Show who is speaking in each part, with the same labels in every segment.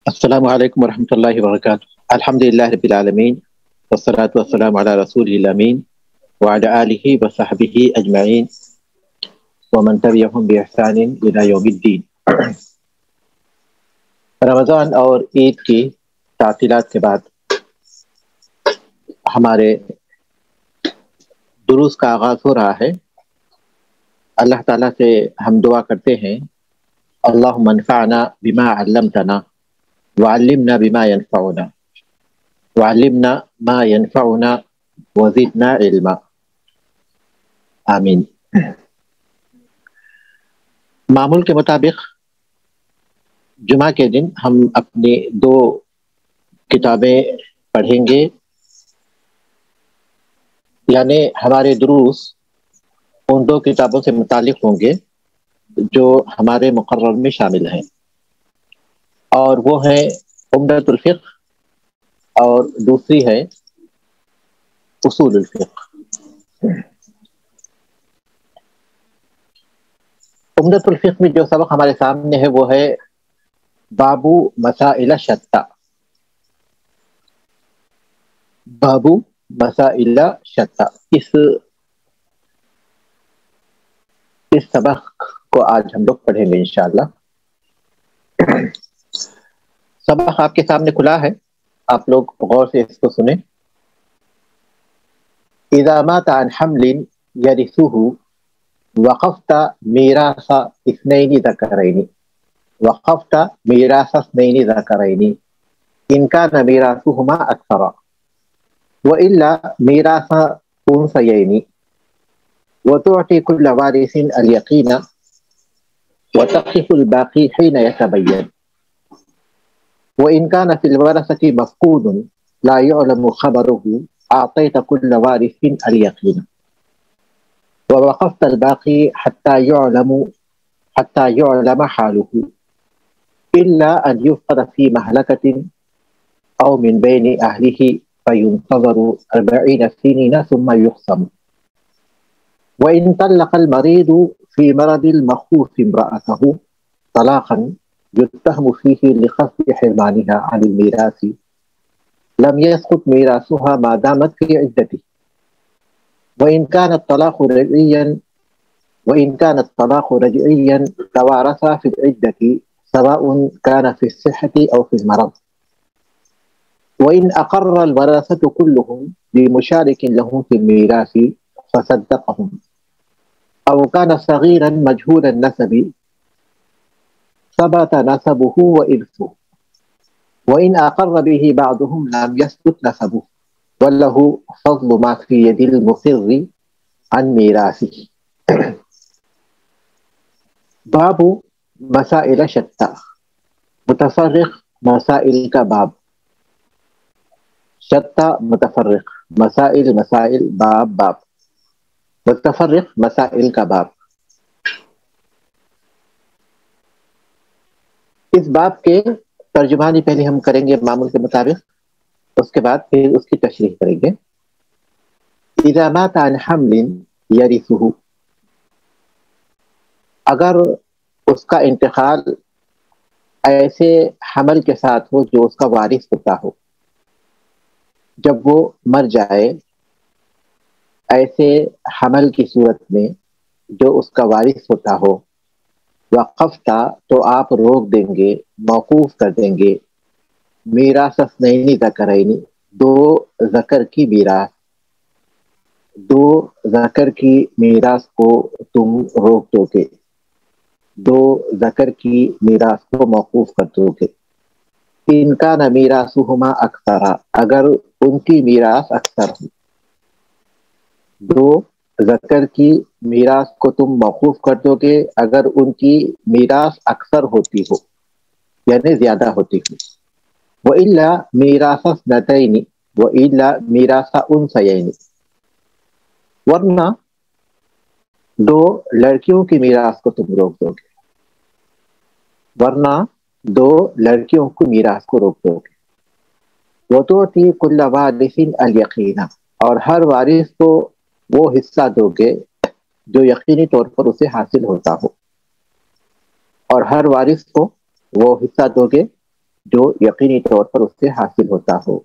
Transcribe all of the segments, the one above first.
Speaker 1: السلام علیکم ورحمۃ اللہ وبرکاتہ۔ الحمد للہ رب العالمین والصلاة والسلام علی رسول الامین وعلی آلہ وصحبہ اجمعین ومن تبعہم بإحسان الی یوم الدین۔ رمضان اور عید کی تعطیلات کے بعد ہمارے دروس کا آغاز ہو رہا ہے۔ اللہ تعالیٰ سے ہم دعا کرتے ہیں، اللہم انفعنا بما علمتنا وعلمنا بما ينفعنا وعلمنا ما ينفعنا وزدنا علما، آمین۔ معمول کے مطابق جمعہ کے دن ہم اپنی دو کتابیں پڑھیں گے، یعنی ہمارے دروس ان دو کتابوں سے متعلق ہوں گے جو ہمارے مقرر میں شامل ہیں، اور وہ ہے عمدۃ الفقہ اور دوسری ہے اصول الفقہ۔ عمدۃ الفقہ میں جو سبق ہمارے سامنے ہے وہ ہے بابو مسائل شتیٰ، بابو مسائل شتیٰ۔ اس سبق کو آج ہم لوگ پڑھیں گے انشاءاللہ۔ سبق آپ کے سامنے کھلا ہے، آپ لوگ غور سے اس کو سنیں۔ اذا مات عن حمل يرثه وقفت میراث اثنین ذکرین، وقفت میراث اثنین ذکرین ان کان میراثهما اکثر والا میراث انثیین وتعطي كل وارث اليقين وتقف الباقي حين يتبين وإن كان في الورثة مفقود لا يعلم خبره أعطيت كل وارث اليقين ووقفت الباقي حتى يعلم حاله إلا أن يفقد في مهلكة أو من بين أهله فينتظر 40 سنين ثم يقسم وإن طلق المريض في مرض المخوف امرأته طلاقا يتهم فيه لقصد حرمانها عن الميراث لم يسقط ميراثها ما دامت في عدته وإن كان الطلاق رجعيا توارثا في العدة سواء كان في الصحة أو في المرض وإن أقر الورثة كلهم بمشارك لهم في الميراث فصدقهم أو كان صغيرا مجهول النسب ثبت نسبه وإرثه وإن أقر به بعضهم لم يثبت نسبه وله فضل ما في يد المقر عن ميراثه۔ باب مسائل شتیٰ، متفرق مسائل کا باب۔ شتیٰ متفرق، مسائل مسائل، باب باب، متفرق مسائل کا باب۔ اس باب کے ترجمانی پہلے ہم کریں گے معمول کے مطابق، اس کے بعد پھر اس کی تشریح کریں گے۔ اذا مات عن حمل یرثه، اگر اس کا انتقال ایسے حمل کے ساتھ ہو جو اس کا وارث ہوتا ہو، جب وہ مر جائے ایسے حمل کی صورت میں جو اس کا وارث ہوتا ہو، وقفتا تو آپ روک دیں گے، موقوف کر دیں گے، میراث اثنین ذکرین، دو ذکر کی میراث، دو ذکر کی میراث کو تم روک دو گے، دو ذکر کی میراث کو موقوف کر دو گے۔ ان کا نہ میراثہما اکثر، اگر ان کی میراث اکثر ہو، دو ذکر کی میراث کو تم موقوف کر دو گے اگر ان کی میراث اکثر ہوتی ہو، یعنی زیادہ ہوتی ہو۔ وَإِلَّا مِيرَاثَ اثْنَتَيْنِ وَإِلَّا مِيرَاثَ أُنْثَيَيْنِ، ورنہ دو لڑکیوں کی میراث کو تم روک دو گے، ورنہ دو لڑکیوں کی میراث کو روک دو گے۔ وَتُعْطِي كُلَّ وَارِثٍ الْيَقِينَ، اور ہر وارث کو وہ حصہ دو گے جو یقینی طور پر اسے حاصل ہوتا ہو، اور ہر وارث کو وہ حصہ دو گے جو یقینی طور پر اس سے حاصل ہوتا ہو.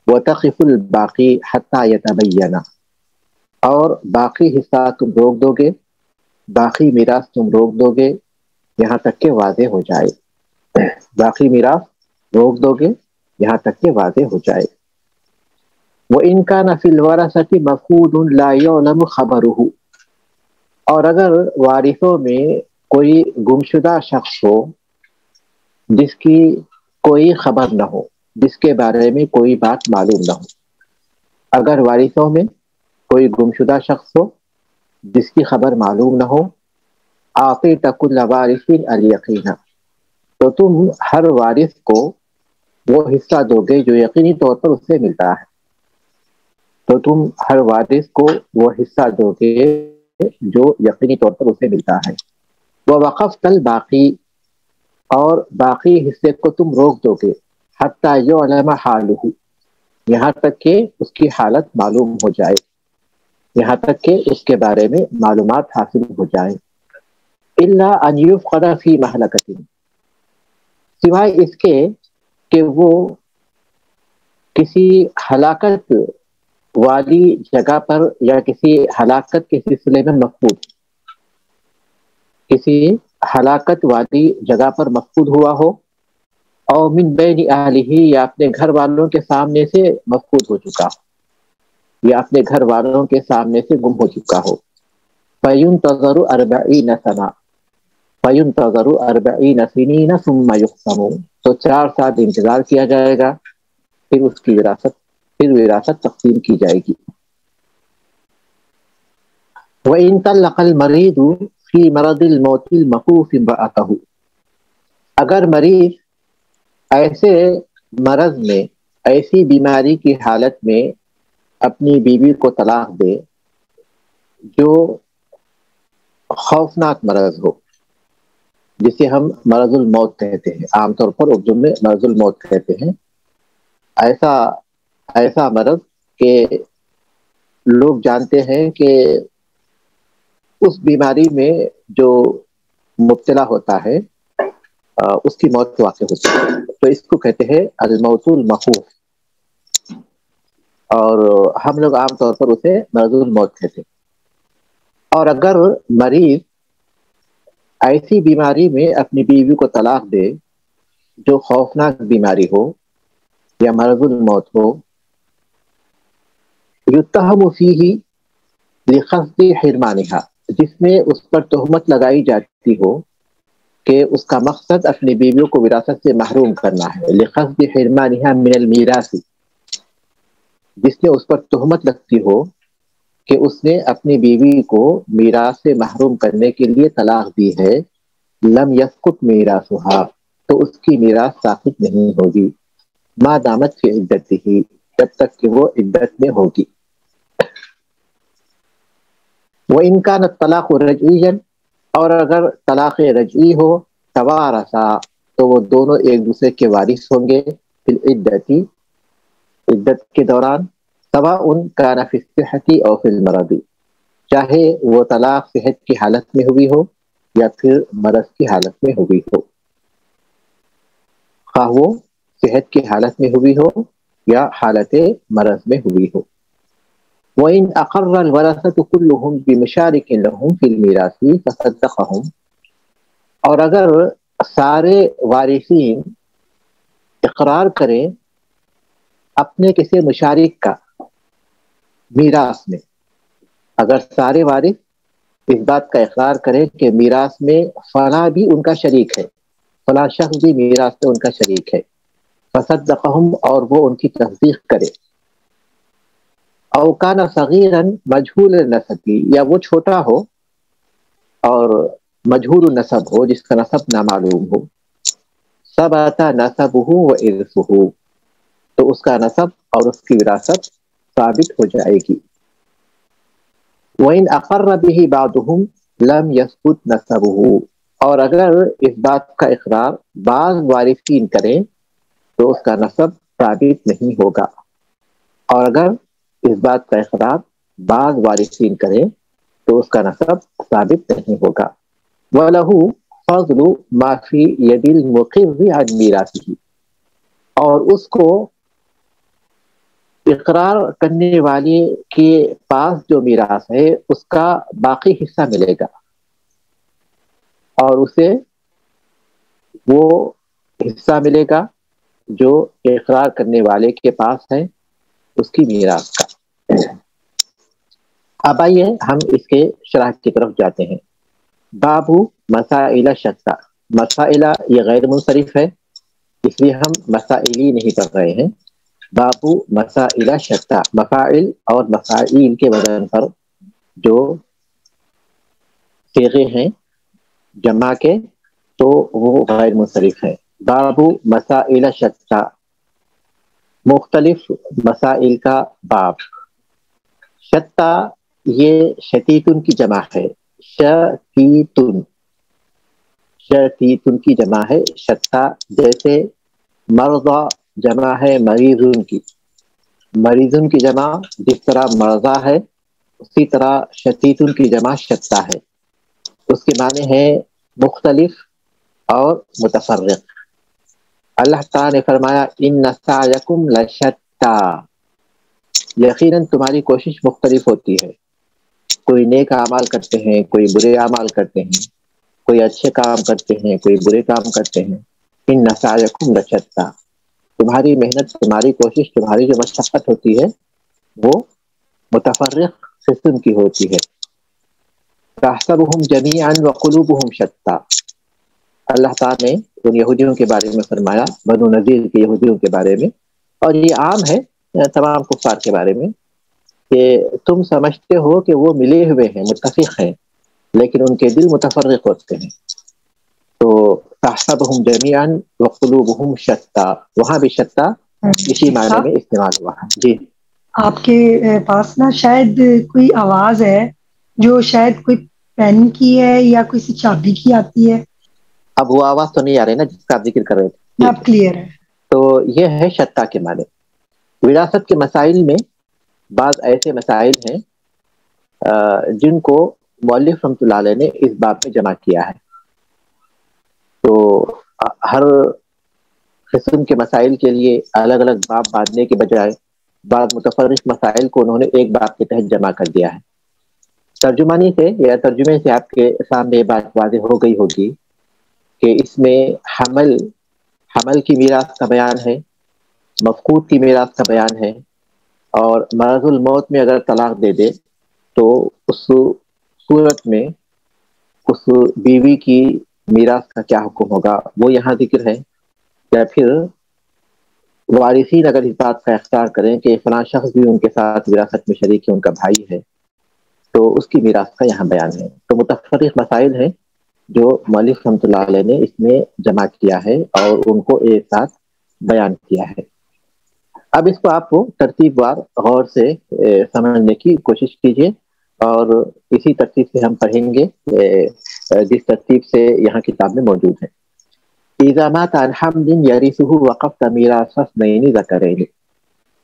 Speaker 1: وَتَقِفُ الْبَاقِي حَتَّى يَتَبَيَّنَ، اور باقی حصہ تم روک دو گے، باقی میراث تم روک دو گے یہاں تک کہ واضح ہو جائے. باقی میراث روک دو گے یہاں تک کہ واضح ہو جائے. وَإِنْ كَانَ فِي الْوَرَثَةِ مَفْقُودٌ لَا يُعْلَمُ خَبَرُهُ، اور اگر وارثوں میں کوئی گمشدہ شخص ہو جس کی کوئی خبر نہ ہو، جس کے بارے میں کوئی بات معلوم نہ ہو. اگر وارثوں میں کوئی گمشدہ شخص ہو جس کی خبر معلوم نہ ہو، اعطیت کل وارث الیقین، تو تم ہر وارث کو وہ حصہ دو گے جو یقینی طور پر اس سے ملتا ہے. تو تم ہر وارث کو وہ حصہ دو گے جو یقینی طور پر اسے ملتا ہے. وَوَقَفْتَ الْبَاقِي، اور باقی حصے کو تم روک دو گے، حَتَّى يُعْلَمَ حَالُهُ، یہاں تک کہ اس کی حالت معلوم ہو جائے، یہاں تک کہ اس کے بارے میں معلومات حاصل ہو جائیں. إِلَّا أَنْ يُفْقَدَ فِي مَهْلَكَةٍ، سوائے اس کے کہ وہ کسی ہلاکت والی جگہ پر یا کسی ہلاکت کے سلسلے میں مفقود، کسی ہلاکت والی جگہ پر مفقود ہوا ہو، او من بین اہلہ، یا اپنے گھر والوں کے سامنے سے مفقود ہو چکا ہو، یا اپنے گھر والوں کے سامنے سے گم ہو چکا ہو. فَيُنْتَظَرُ 40 سنہ، فَيُنْتَظَرُ 40 سنین ثم يُقْسَمُ، تو 4 سال انتظار کیا جائے گا، پھر اس کی وراثت تقسیم کی جائے گی. وَإِنْ طَلَّقَ الْمَرِيضُ فِي مَرَضِ الْمَوْتِ الْمَخُوفِ امْرَأَتَهُ، اگر مریض ایسے مرض میں، ایسی بیماری کی حالت میں اپنی بیوی کو طلاق دے جو خوفناک مرض ہو، جسے ہم مرض الموت کہتے ہیں، عام طور پر اردو میں مرض الموت کہتے ہیں. ایسا مرض کہ لوگ جانتے ہیں کہ اس بیماری میں جو مبتلا ہوتا ہے اس کی موت واقع ہوتی ہے، تو اس کو کہتے ہیں الموت المخوف، اور ہم لوگ عام طور پر اسے مرض الموت کہتے ہیں. اور اگر مریض ایسی بیماری میں اپنی بیوی کو طلاق دے جو خوفناک بیماری ہو یا مرض الموت ہو، یتہم فیہ لقصد حرمانہا، جس میں اس پر تہمت لگائی جاتی ہو کہ اس کا مقصد اپنی بیویوں کو وراثت سے محروم کرنا ہے. لقصد حرمانہا من المیراث، جس میں اس پر تہمت لگتی ہو کہ اس نے اپنی بیوی کو میراث سے محروم کرنے کے لیے طلاق دی ہے. لم یسقط میراثها، تو اس کی میراث ساقط نہیں ہوگی. ما دامت فی عدتہ، جب تک کہ وہ عدت میں ہوگی. وَإِنْ كَانَ الطَّلَاقُ رَجْعِيًّا، اور اگر طلاق رجعی ہو، توارثا، تو وہ دونوں ایک دوسرے کے وارث ہوں گے. فی العدت، عدت کے دوران. سواء كان فی الصحة او فی المرض، چاہے وہ طلاق صحت کی حالت میں ہوئی ہو یا پھر مرض کی حالت میں ہوئی ہو، خواہ وہ صحت کی حالت میں ہوئی ہو یا حالت مرض میں ہوئی ہو. وَإِنْ أَقَرَّ الْوَرَثَةُ كُلُّهُمْ بِمُشَارِكٍ لَهُمْ فِي الْمِيرَاثِ فَصَدَّقَهُمْ، اور اگر سارے وارثین اقرار کریں اپنے کسی مشارک کا میراث میں، اگر سارے وارث اس بات کا اقرار کریں کہ میراث میں فلاں بھی ان کا شریک ہے، فلاں شخص بھی میراث میں ان کا شریک ہے. فصدقہم، اور وہ ان کی تصدیق کرے. او کان صغیرا مجہول النسب، یا وہ چھوٹا ہو اور مجہول النسب ہو، جس کا نسب نامعلوم ہو. ثبت نسبہ وارثہ، تو اس کا نسب اور اس کی وراثت ثابت ہو جائے گی. وَإِنْ أَقَرَّ بِهِ بَعْضُهُمْ لَمْ يَثْبُتْ نَسَبُهُ، اور اگر اس بات کا اقرار بعض وارثین کریں تو اس کا نسب ثابت نہیں ہوگا. اور اگر اس بات کا اقرار بعض وارثین کریں تو اس کا نسب ثابت نہیں ہوگا. وَلَهُ فَضْلُ مَا فِي يَدِ الْمُقِرِّ عَنْ مِيرَاثِهِ، اور اس کو اقرار کرنے والے کے پاس جو میراث ہے اس کا باقی حصہ ملے گا، اور اسے وہ حصہ ملے گا جو اقرار کرنے والے کے پاس ہے اس کی میراث کا۔ اب آئیے ہم اس کے شرح کی طرف جاتے ہیں۔ بابو مسائل شتہ، مسائلہ یہ غیر منصرف ہے اس لیے ہم مسائلی نہیں پڑھ رہے ہیں۔ بابو مسائل شتہ، مفاعل اور مفاعیل کے وزن پر جو صیغے ہیں جمع کے تو وہ غیر منصرف ہے۔ بابو مسائل شتہ، مختلف مسائل کا باب۔ شتہ یہ شتیتن کی جمع ہے، شتیتن، شتیتن کی جمع ہے شتہ، جیسے مرضى جمع ہے مریضن کی، مریضن کی جمع جس طرح مرضى ہے اسی طرح شتیتن کی جمع شتہ ہے، اس کے معنی ہے مختلف اور متفرق۔ اللہ تعالیٰ نے فرمایا ان سعیکم لشتیٰ، یقیناً تمہاری کوشش مختلف ہوتی ہے، کوئی نیک اعمال کرتے ہیں، کوئی برے اعمال کرتے ہیں، کوئی اچھے کام کرتے ہیں، کوئی برے کام کرتے ہیں۔ ان سعیکم لشتیٰ، تمہاری محنت، تمہاری کوشش، تمہاری جو مشقت ہوتی ہے وہ متفرق قسم کی ہوتی ہے۔ تحسبهم جميعا وقلوبهم شتى، اللہ تعالیٰ نے ان یہودیوں کے بارے میں فرمایا، بنو نذیر کے یہودیوں کے بارے میں، اور یہ عام ہے تمام کفار کے بارے میں، کہ تم سمجھتے ہو کہ وہ ملے ہوئے ہیں، متفق ہیں، لیکن ان کے دل متفرق ہوتے ہیں۔ تو تحسبهم جميعا وقلوبهم شتى، وہاں بھی شتى اسی معنی میں استعمال ہوا ہے۔ جی
Speaker 2: آپ کے پاس نا شاید کوئی آواز ہے جو شاید کوئی پین کی ہے یا کوئی سی چابی کی آتی ہے۔
Speaker 1: اب وہ آواز تو نہیں آ رہی نا جس کا آپ ذکر کر رہے تھے؟
Speaker 2: اب کلیئر ہے۔
Speaker 1: تو یہ ہے شتہ کے معنی۔ وراثت کے مسائل میں بعض ایسے مسائل ہیں جن کو مؤلف رحمۃ اللہ علیہ نے اس باب میں جمع کیا ہے۔ تو ہر قسم کے مسائل کے لیے الگ الگ باب باندھنے کے بجائے بعض متفرق مسائل کو انہوں نے ایک باب کے تحت جمع کر دیا ہے۔ ترجمانی سے یا ترجمے سے آپ کے سامنے یہ بات واضح ہو گئی ہوگی کہ اس میں حمل کی میراث کا بیان ہے، مفقود کی میراث کا بیان ہے، اور مرض الموت میں اگر طلاق دے دے تو اس صورت میں اس بیوی کی میراث کا کیا حکم ہوگا وہ یہاں ذکر ہے، یا پھر وارثین اگر اس بات کا اختیار کریں کہ فلاں شخص بھی ان کے ساتھ وراثت میں شریک ہے، ان کا بھائی ہے، تو اس کی میراث کا یہاں بیان ہے۔ تو متفرق مسائل ہیں جو مؤلف رحمۃ اللہ علیہ نے اس میں جمع کیا ہے اور ان کو ایک ساتھ بیان کیا ہے۔ اب اس کو آپ ترتیب وار غور سے سمجھنے کی کوشش کیجیے، اور اسی ترتیب سے ہم پڑھیں گے جس ترتیب سے یہاں کتاب میں موجود ہے۔ اذا مات عن حمل يرثه وقفت میراث اثنین ذکرین،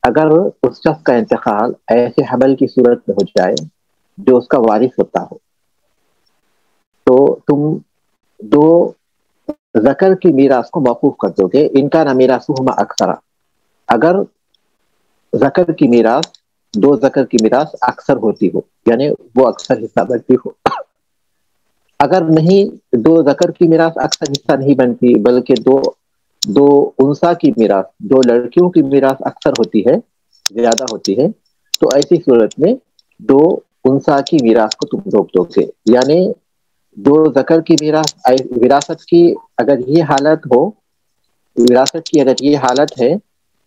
Speaker 1: اگر اس شخص کا انتقال ایسے حمل کی صورت میں ہو جائے جو اس کا وارث ہوتا ہو تو تم دو ذکر کی میراث کو موقوف کر دو گے۔ ان کا نہ میراثہما اکثر، اگر ذکر کی میراث، دو ذکر کی میراث اکثر ہوتی ہو، یعنی وہ اکثر حصہ بنتی ہو۔ اگر نہیں، دو ذکر کی میراث اکثر حصہ نہیں بنتی بلکہ دو انثیٰ کی میراث، دو لڑکیوں کی میراث اکثر ہوتی ہے، زیادہ ہوتی ہے، تو ایسی صورت میں دو انثیٰ کی میراث کو تم روک دو گے۔ یعنی دو ذکر کی میراث، وراثت کی اگر یہ حالت ہو، وراثت کی اگر یہ حالت ہے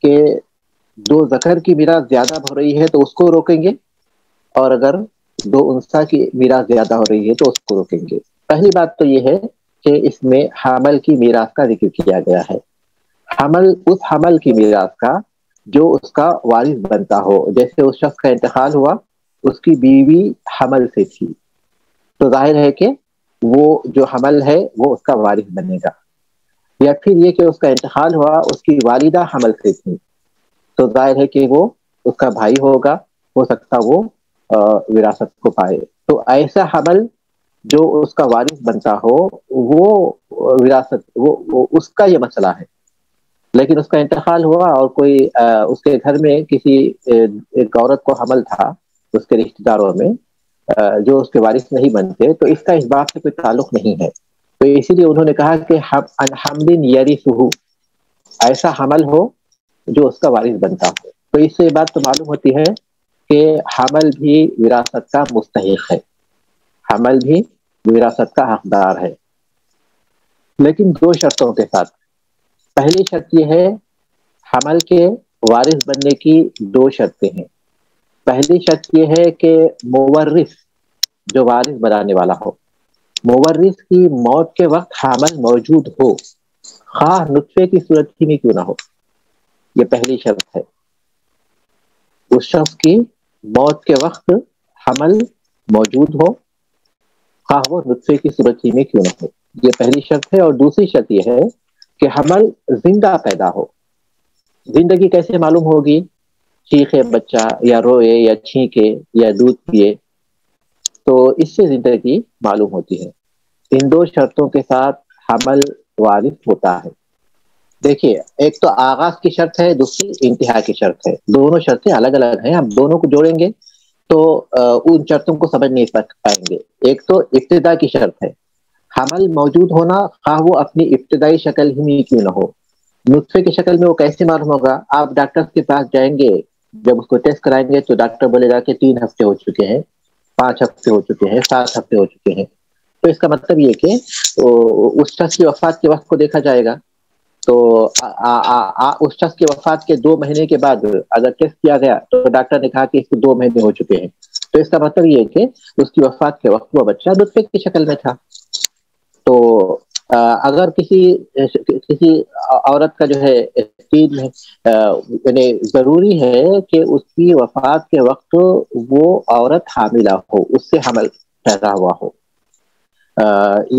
Speaker 1: کہ دو ذکر کی میراث زیادہ ہو رہی ہے تو اس کو روکیں گے، اور اگر دو انثیٰ کی میراث زیادہ ہو رہی ہے تو اس کو روکیں گے۔ پہلی بات تو یہ ہے کہ اس میں حمل کی میراث کا ذکر کیا گیا ہے۔ حمل اس حمل کی میراث کا جو اس کا وارث بنتا ہو، جیسے اس شخص کا انتقال ہوا، اس کی بیوی حمل سے تھی، تو ظاہر ہے کہ وہ جو حمل ہے وہ اس کا وارث بنے گا۔ یا پھر یہ کہ اس کا انتقال ہوا، اس کی والدہ حمل سے تھی، تو ظاہر ہے کہ وہ اس کا بھائی ہوگا، ہو سکتا وہ وراثت کو پائے۔ تو ایسا حمل جو اس کا وارث بنتا ہو وہ وراثت، وہ اس کا یہ مسئلہ ہے۔ لیکن اس کا انتقال ہوا اور کوئی اس کے گھر میں کسی ایک عورت کو حمل تھا اس کے رشتہ داروں میں جو اس کے وارث نہیں بنتے، تو اس کا اس بات سے کوئی تعلق نہیں ہے. تو اسی لیے انہوں نے کہا کہ حمل یرثہ، ایسا حمل ہو جو اس کا وارث بنتا ہو. تو اس سے یہ بات تو معلوم ہوتی ہے کہ حمل بھی وراثت کا مستحق ہے، حمل بھی وراثت کا حقدار ہے، لیکن دو شرطوں کے ساتھ. پہلی شرط یہ ہے، حمل کے وارث بننے کی دو شرطیں ہیں. پہلی شرط یہ ہے کہ مورث جو وارث بنانے والا ہو، مورث کی موت کے وقت حامل موجود ہو، خواہ نطفے کی صورت ہی میں کیوں نہ ہو. یہ پہلی شرط ہے، اس شخص کی موت کے وقت حمل موجود ہو، خواہ وہ نطفے کی صورت ہی میں کیوں نہ ہو. یہ پہلی شرط ہے. اور دوسری شرط یہ ہے کہ حمل زندہ پیدا ہو. زندگی کیسے معلوم ہوگی؟ چیخے بچہ یا روئے یا چھینکے یا دودھ پیے، تو اس سے زندگی معلوم ہوتی ہے. ان دو شرطوں کے ساتھ حمل وارث ہوتا ہے. دیکھیے، ایک تو آغاز کی شرط ہے، دوسری انتہا کی شرط ہے. دونوں شرطیں الگ الگ ہیں. ہم دونوں کو جوڑیں گے تو ان شرطوں کو سمجھ نہیں پائیں گے. ایک تو ابتدا کی شرط ہے، حمل موجود ہونا، خواہ وہ اپنی ابتدائی شکل ہی میں کیوں نہ ہو. نطفے کی شکل میں وہ کیسے معلوم ہوگا؟ آپ ڈاکٹر کے پاس جائیں گے، جب اس کو ٹیسٹ کرائیں گے تو ڈاکٹر بولے گا کہ 3 ہفتے ہو چکے ہیں، 5 ہفتے ہو چکے ہیں، 7 ہفتے ہو چکے ہیں. تو اس کا مطلب یہ کہ اس شخص کی وفات کے وقت کو دیکھا جائے گا. تو اس شخص کی وفات کے 2 مہینے کے بعد اگر ٹیسٹ کیا گیا تو ڈاکٹر نے کہا کہ اس کو 2 مہینے ہو چکے ہیں، تو اس کا مطلب یہ کہ اس کی وفات کے وقت وہ بچہ نطفے کی شکل میں تھا. تو اگر کسی عورت کا جو ہے یعنی ضروری ہے کہ اس کی وفات کے وقت وہ عورت حاملہ ہو، اس سے حمل پیدا ہوا ہو.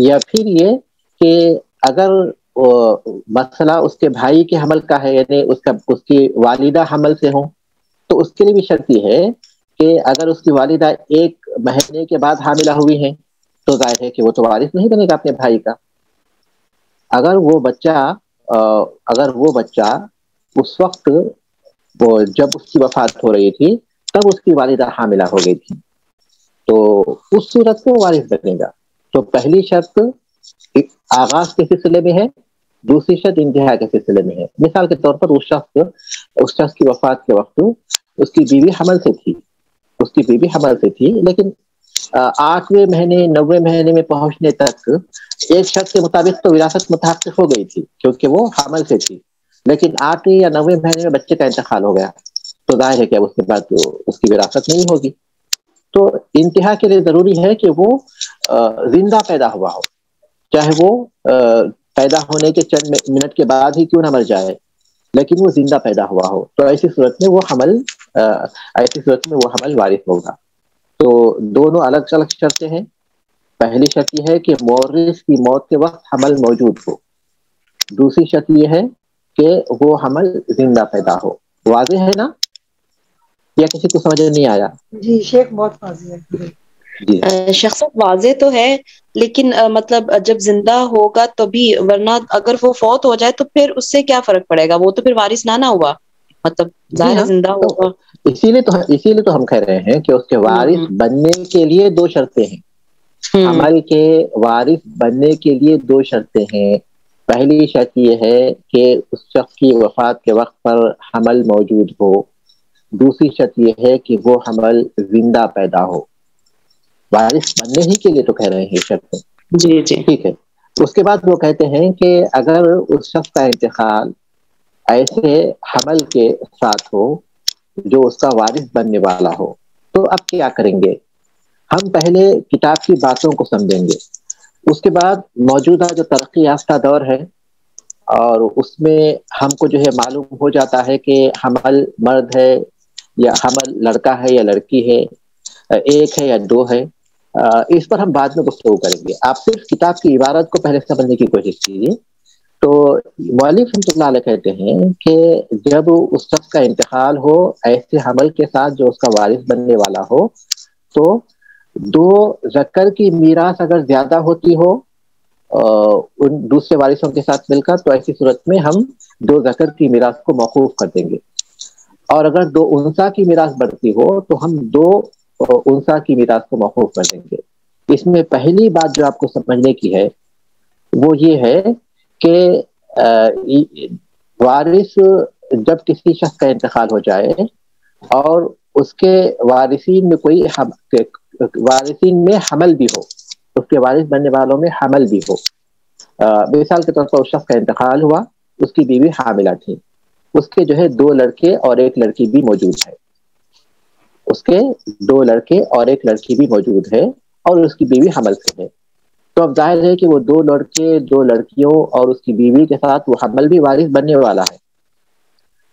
Speaker 1: یا پھر یہ کہ اگر مسئلہ اس کے بھائی کے حمل کا ہے، یعنی اس کی والدہ حمل سے ہوں، تو اس کے لیے بھی شرط یہ ہے کہ اگر اس کی والدہ 1 مہینے کے بعد حاملہ ہوئی ہیں تو ظاہر ہے کہ وہ تو وارث نہیں بنے گا اپنے بھائی کا. اگر وہ بچہ اس وقت جب اس کی وفات ہو رہی تھی تب اس کی والدہ حاملہ ہو گئی تھی تو اس صورت میں وارث بنے گا. تو پہلی شرط آغاز کے سلسلے میں ہے، دوسری شرط انتہا کے سلسلے میں ہے. مثال کے طور پر اس شخص کی وفات کے وقت اس کی بیوی حمل سے تھی، لیکن 8ویں مہینے 9ویں مہینے میں پہنچنے تک ایک شخص کے مطابق تو وراثت متحقق ہو گئی تھی کیونکہ وہ حمل سے تھی، لیکن 8ویں یا 9ویں مہینے میں بچے کا انتقال ہو گیا تو ظاہر ہے کہ اب اس کے بعد اس کی وراثت نہیں ہوگی. تو انتہا کے لیے ضروری ہے کہ وہ زندہ پیدا ہوا ہو، چاہے وہ پیدا ہونے کے چند منٹ کے بعد ہی کیوں نہ مر جائے، لیکن وہ زندہ پیدا ہوا ہو. تو ایسی صورت میں وہ حمل وارث ہوگا. تو دونوں الگ الگ شرطیں ہیں. پہلی شرط یہ ہے کہ مورث کی موت کے وقت حمل موجود ہو، دوسری شرط یہ ہے کہ وہ حمل زندہ پیدا ہو. واضح ہے نا؟ یا کسی کو سمجھ نہیں آیا؟
Speaker 2: جی شیخ بہت واضح ہے.
Speaker 1: جی
Speaker 3: شخص واضح تو ہے، لیکن مطلب جب زندہ ہوگا تبھی، ورنہ اگر وہ فوت ہو جائے تو پھر اس سے کیا فرق پڑے گا؟ وہ تو پھر وارث نہ ہوا، مطلب
Speaker 1: جی
Speaker 3: ظاہر
Speaker 1: ہاں،
Speaker 3: زندہ
Speaker 1: تو
Speaker 3: ہوگا.
Speaker 1: اسی لیے تو ہم کہہ رہے ہیں کہ اس کے وارث بننے کے لیے 2 شرطیں ہیں. حمل کے وارث بننے کے لیے 2 شرطیں ہیں. پہلی شرط یہ ہے کہ اس شخص کی وفات کے وقت پر حمل موجود ہو، دوسری شرط یہ ہے کہ وہ حمل زندہ پیدا ہو. وارث بننے ہی کے لیے تو کہہ رہے ہیں یہ شرط.
Speaker 3: جی جی
Speaker 1: ٹھیک ہے. اس کے بعد وہ کہتے ہیں کہ اگر اس شخص کا انتقال ایسے حمل کے ساتھ ہو جو اس کا وارث بننے والا ہو تو اب کیا کریں گے؟ ہم پہلے کتاب کی باتوں کو سمجھیں گے، اس کے بعد موجودہ جو ترقی یافتہ دور ہے اور اس میں ہم کو جو ہے معلوم ہو جاتا ہے کہ حمل مرد ہے یا حمل لڑکا ہے یا لڑکی ہے، 1 ہے یا 2 ہے، اس پر ہم بعد میں گفتگو کریں گے. آپ صرف کتاب کی عبارت کو پہلے سمجھنے کی کوشش کیجیے. تو مؤلف رحمۃ اللہ علیہ کہتے ہیں کہ جب اس شخص کا انتقال ہو ایسے حمل کے ساتھ جو اس کا وارث بننے والا ہو، تو 2 ذکر کی میراث اگر زیادہ ہوتی ہو ان دوسرے وارثوں کے ساتھ مل کر، تو ایسی صورت میں ہم 2 ذکر کی میراث کو موقوف کر دیں گے، اور اگر 2 انثیٰ کی میراث بڑھتی ہو تو ہم 2 انثیٰ کی میراث کو موقوف کر دیں گے۔ اس میں پہلی بات جو آپ کو سمجھنے کی ہے وہ یہ ہے کہ وارث جب کسی شخص کا انتقال ہو جائے اور اس کے وارثین میں کوئی وارثین میں حمل بھی ہو، اس کے وارث بننے والوں میں حمل بھی ہو، مثال کے طور پر اس شخص کا انتقال ہوا، اس کی بیوی حاملہ تھی، اس کے جو ہے 2 لڑکے اور 1 لڑکی بھی موجود ہے، اس کے 2 لڑکے اور 1 لڑکی بھی موجود ہے اور اس کی بیوی حمل سے ہے، تو اب ظاہر ہے کہ وہ 2 لڑکے 2 لڑکیوں اور اس کی بیوی کے ساتھ وہ حمل بھی وارث بننے والا ہے۔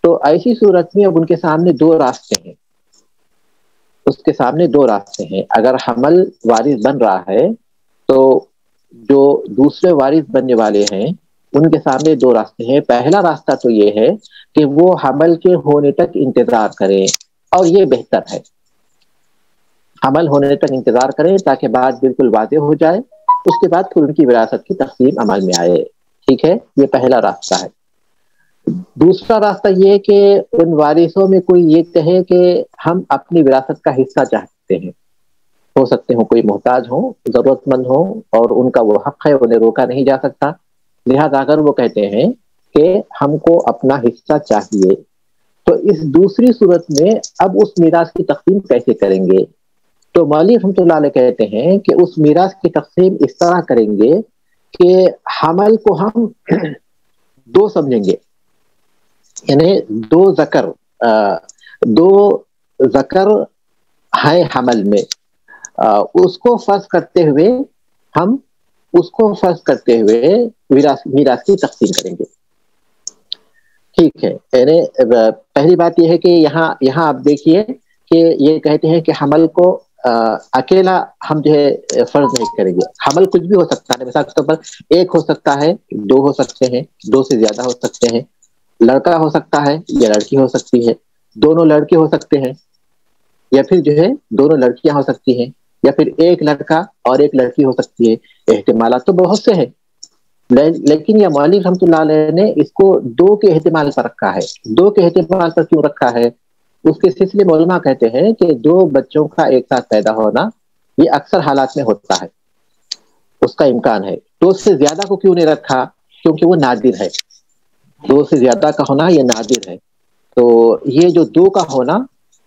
Speaker 1: تو ایسی صورت میں اب ان کے سامنے 2 راستے ہیں، اس کے سامنے 2 راستے ہیں۔ اگر حمل وارث بن رہا ہے تو جو دوسرے وارث بننے والے ہیں ان کے سامنے 2 راستے ہیں۔ پہلا راستہ تو یہ ہے کہ وہ حمل کے ہونے تک انتظار کریں، اور یہ بہتر ہے، حمل ہونے تک انتظار کریں تاکہ بات بالکل واضح ہو جائے، اس کے بعد پھر ان کی وراثت کی تقسیم عمل میں آئے۔ ٹھیک ہے، یہ پہلا راستہ ہے۔ دوسرا راستہ یہ کہ ان وارثوں میں کوئی یہ کہے کہ ہم اپنی وراثت کا حصہ چاہتے ہیں، ہو سکتے ہوں کوئی محتاج ہوں، ضرورت مند ہوں، اور ان کا وہ حق ہے، انہیں روکا نہیں جا سکتا، لہذا اگر وہ کہتے ہیں کہ ہم کو اپنا حصہ چاہیے، تو اس دوسری صورت میں اب اس میراث کی تقسیم کیسے کریں گے؟ تو مؤلف رحمۃ اللہ علیہ کہتے ہیں کہ اس میراث کی تقسیم اس طرح کریں گے کہ حمل کو ہم 2 سمجھیں گے، یعنی 2 ذکر ہیں حمل میں، اس کو فرض کرتے ہوئے ہم میراث کی تقسیم کریں گے۔ ٹھیک ہے، یعنی پہلی بات یہ ہے کہ یہاں آپ دیکھیے کہ یہ کہتے ہیں کہ حمل کو اکیلا ہم جو ہے فرض نہیں کریں گے، حمل کچھ بھی ہو سکتا ہے، مثال کے طور پر 1 ہو سکتا ہے، 2 ہو سکتے ہیں، 2 سے زیادہ ہو سکتے ہیں، لڑکا ہو سکتا ہے یا لڑکی ہو سکتی ہے، دونوں لڑکے ہو سکتے ہیں، یا پھر جو ہے دونوں لڑکیاں ہو سکتی ہیں، یا پھر 1 لڑکا اور 1 لڑکی ہو سکتی ہے۔ احتمالات تو بہت سے ہیں، لیکن یہ مؤلف رحمۃ اللہ علیہ نے اس کو 2 کے احتمال پر رکھا ہے۔ 2 کے احتمال پر کیوں رکھا ہے؟ اس کے سلسلے میں علماء کہتے ہیں کہ 2 بچوں کا ایک ساتھ پیدا ہونا یہ اکثر حالات میں ہوتا ہے، اس کا امکان ہے۔ 2 سے زیادہ کو کیوں نہیں رکھا؟ کیونکہ وہ نادر ہے، 2 سے زیادہ کا ہونا یہ نادر ہے، تو یہ جو 2 کا ہونا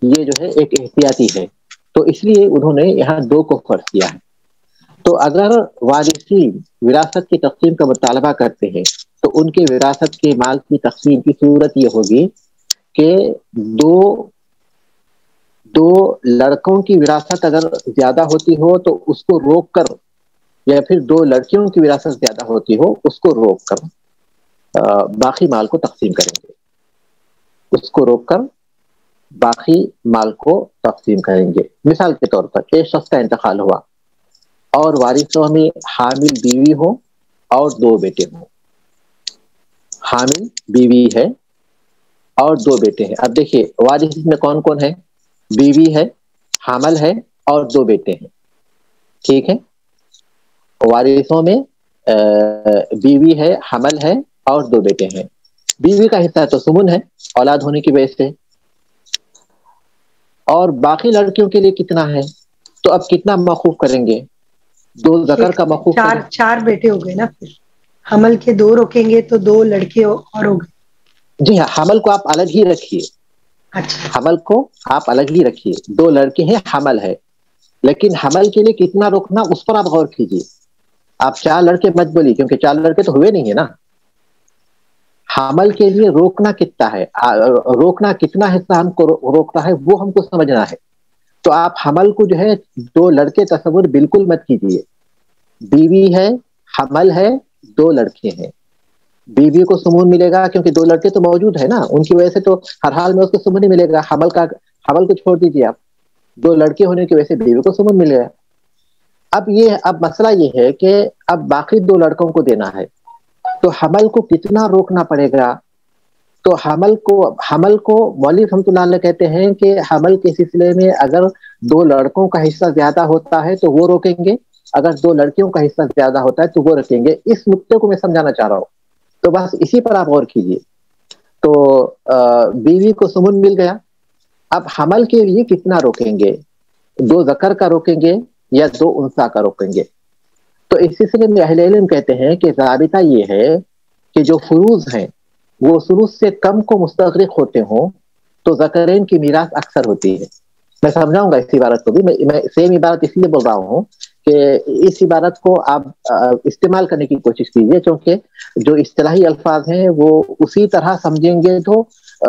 Speaker 1: یہ جو ہے ایک احتیاطی ہے، تو اس لیے انہوں نے یہاں 2 کو فرض کیا ہے۔ تو اگر وارثین وراثت کی تقسیم کا مطالبہ کرتے ہیں تو ان کے وراثت کے مال کی تقسیم کی صورت یہ ہوگی کہ 2 لڑکوں کی وراثت اگر زیادہ ہوتی ہو تو اس کو روک کر، یا پھر 2 لڑکیوں کی وراثت زیادہ ہوتی ہو اس کو روک کر باقی مال کو تقسیم کریں گے، اس کو روک کر باقی مال کو تقسیم کریں گے۔ مثال کے طور پر ایک شخص کا انتقال ہوا اور وارثوں میں حامل بیوی ہو اور 2 بیٹے ہوں، حامل بیوی ہے اور 2 بیٹے ہیں۔ اب دیکھیے وارث میں کون کون ہے؟ بیوی ہے، حامل ہے اور 2 بیٹے ہیں۔ ٹھیک ہے، وارثوں میں بیوی ہے، حمل ہے اور 2 بیٹے ہیں۔ بیوی کا حصہ تو ثمن ہے اولاد ہونے کی وجہ سے، اور باقی لڑکیوں کے لیے کتنا ہے؟ تو اب کتنا موقوف کریں گے؟ 2 ذکر کا موقوف کریں گے۔
Speaker 2: 4 بیٹے ہو گئے نا، پھر حمل کے 2 روکیں گے تو 2 لڑکے اور ہو گئے۔
Speaker 1: جی ہاں، حمل کو آپ الگ ہی رکھیے،
Speaker 2: اچھا،
Speaker 1: حمل کو آپ الگ ہی رکھیے، 2 لڑکے ہیں، حمل ہے، لیکن حمل کے لیے کتنا روکنا اس پر آپ غور کیجیے۔ آپ 4 لڑکے مت بولیے کیونکہ 4 لڑکے تو ہوئے نہیں ہے نا، حمل کے لیے روکنا کتنا ہے، روکنا کتنا حصہ ہم کو روکنا ہے وہ ہم کو سمجھنا ہے۔ تو آپ حمل کو جو ہے 2 لڑکے تصور بالکل مت کیجیے، بیوی ہے، حمل ہے، 2 لڑکے ہیں، بیوی کو ثمن ملے گا کیونکہ 2 لڑکے تو موجود ہے نا، ان کی وجہ سے تو ہر حال میں اس کو ثمن ہی ملے گا۔ حمل کو چھوڑ دیجیے، آپ 2 لڑکے ہونے کی وجہ سے بیوی کو ثمن ملے گا۔ اب مسئلہ یہ ہے کہ اب باقی 2 لڑکوں کو دینا ہے، تو حمل کو کتنا روکنا پڑے گا؟ تو حمل کو مولوی رحمۃ اللہ علیہ کہتے ہیں کہ حمل کے سلسلے میں اگر 2 لڑکوں کا حصہ زیادہ ہوتا ہے تو وہ روکیں گے، اگر 2 لڑکیوں کا حصہ زیادہ ہوتا ہے تو وہ رکھیں گے. اس نقطے کو میں سمجھانا چاہ رہا ہوں, تو بس اسی پر آپ غور کیجیے. تو بیوی کو سمن مل گیا. اب حمل کے لیے کتنا روکیں گے؟ 2 ذکر کا روکیں گے یا 2 انثی کا روکیں گے؟ تو اس سلسلے میں اہل علم کہتے ہیں کہ ضابطہ یہ ہے کہ جو فروض ہیں وہ ثلث سے کم کو مستغرق ہوتے ہوں تو ذکرین کی میراث اکثر ہوتی ہے. میں سمجھاؤں گا اس عبارت کو بھی. میں سیم عبارت اس لیے بول رہا ہوں کہ اس عبارت کو آپ استعمال کرنے کی کوشش کیجیے, کیونکہ جو اصطلاحی الفاظ ہیں وہ اسی طرح سمجھیں گے تو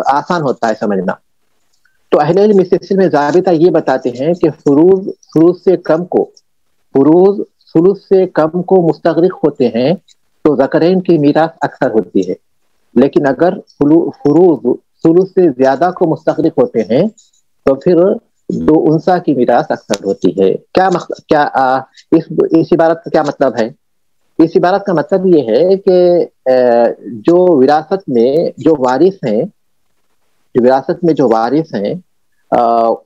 Speaker 1: آسان ہوتا ہے سمجھنا. تو اہل علم اس سلسلے میں ضابطہ یہ بتاتے ہیں کہ فروض سے کم کو فروض ثلث سے کم کو مستغرق ہوتے ہیں تو ذکرین کی میراث اکثر ہوتی ہے. لیکن اگر فروض ثلث سے زیادہ کو مستغرق ہوتے ہیں تو پھر 2 انثی کی میراث اکثر ہوتی ہے. اس عبارت کا کیا مطلب ہے؟ اس عبارت کا مطلب یہ ہے کہ جو وراثت میں جو وارث ہیں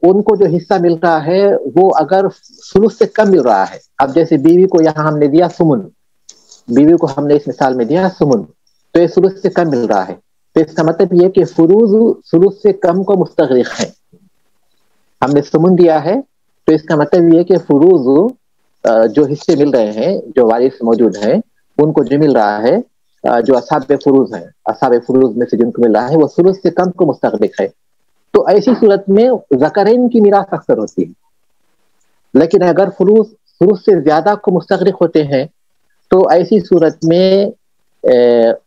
Speaker 1: ان کو جو حصہ مل رہا ہے وہ اگر ثلث سے کم مل رہا ہے. اب جیسے بیوی کو یہاں ہم نے دیا سمن, بیوی کو ہم نے اس مثال میں دیا سمن, تو یہ ثلث سے کم مل رہا ہے. تو اس کا مطلب یہ کہ فروض ثلث سے کم کو مستغرق ہے. ہم نے سمن دیا ہے تو اس کا مطلب یہ کہ فروض جو حصے مل رہے ہیں, جو وارث موجود ہیں, ان کو جو مل رہا ہے, جو اصحاب فروض ہیں, اصحاب فروض میں سے جن کو مل رہا ہے وہ ثلث سے کم کو مستغرق ہے. تو ایسی صورت میں ذکرین کی میراث اکثر ہوتی ہے. لیکن اگر فروض ثلث سے زیادہ کو مستغرق ہوتے ہیں تو ایسی صورت میں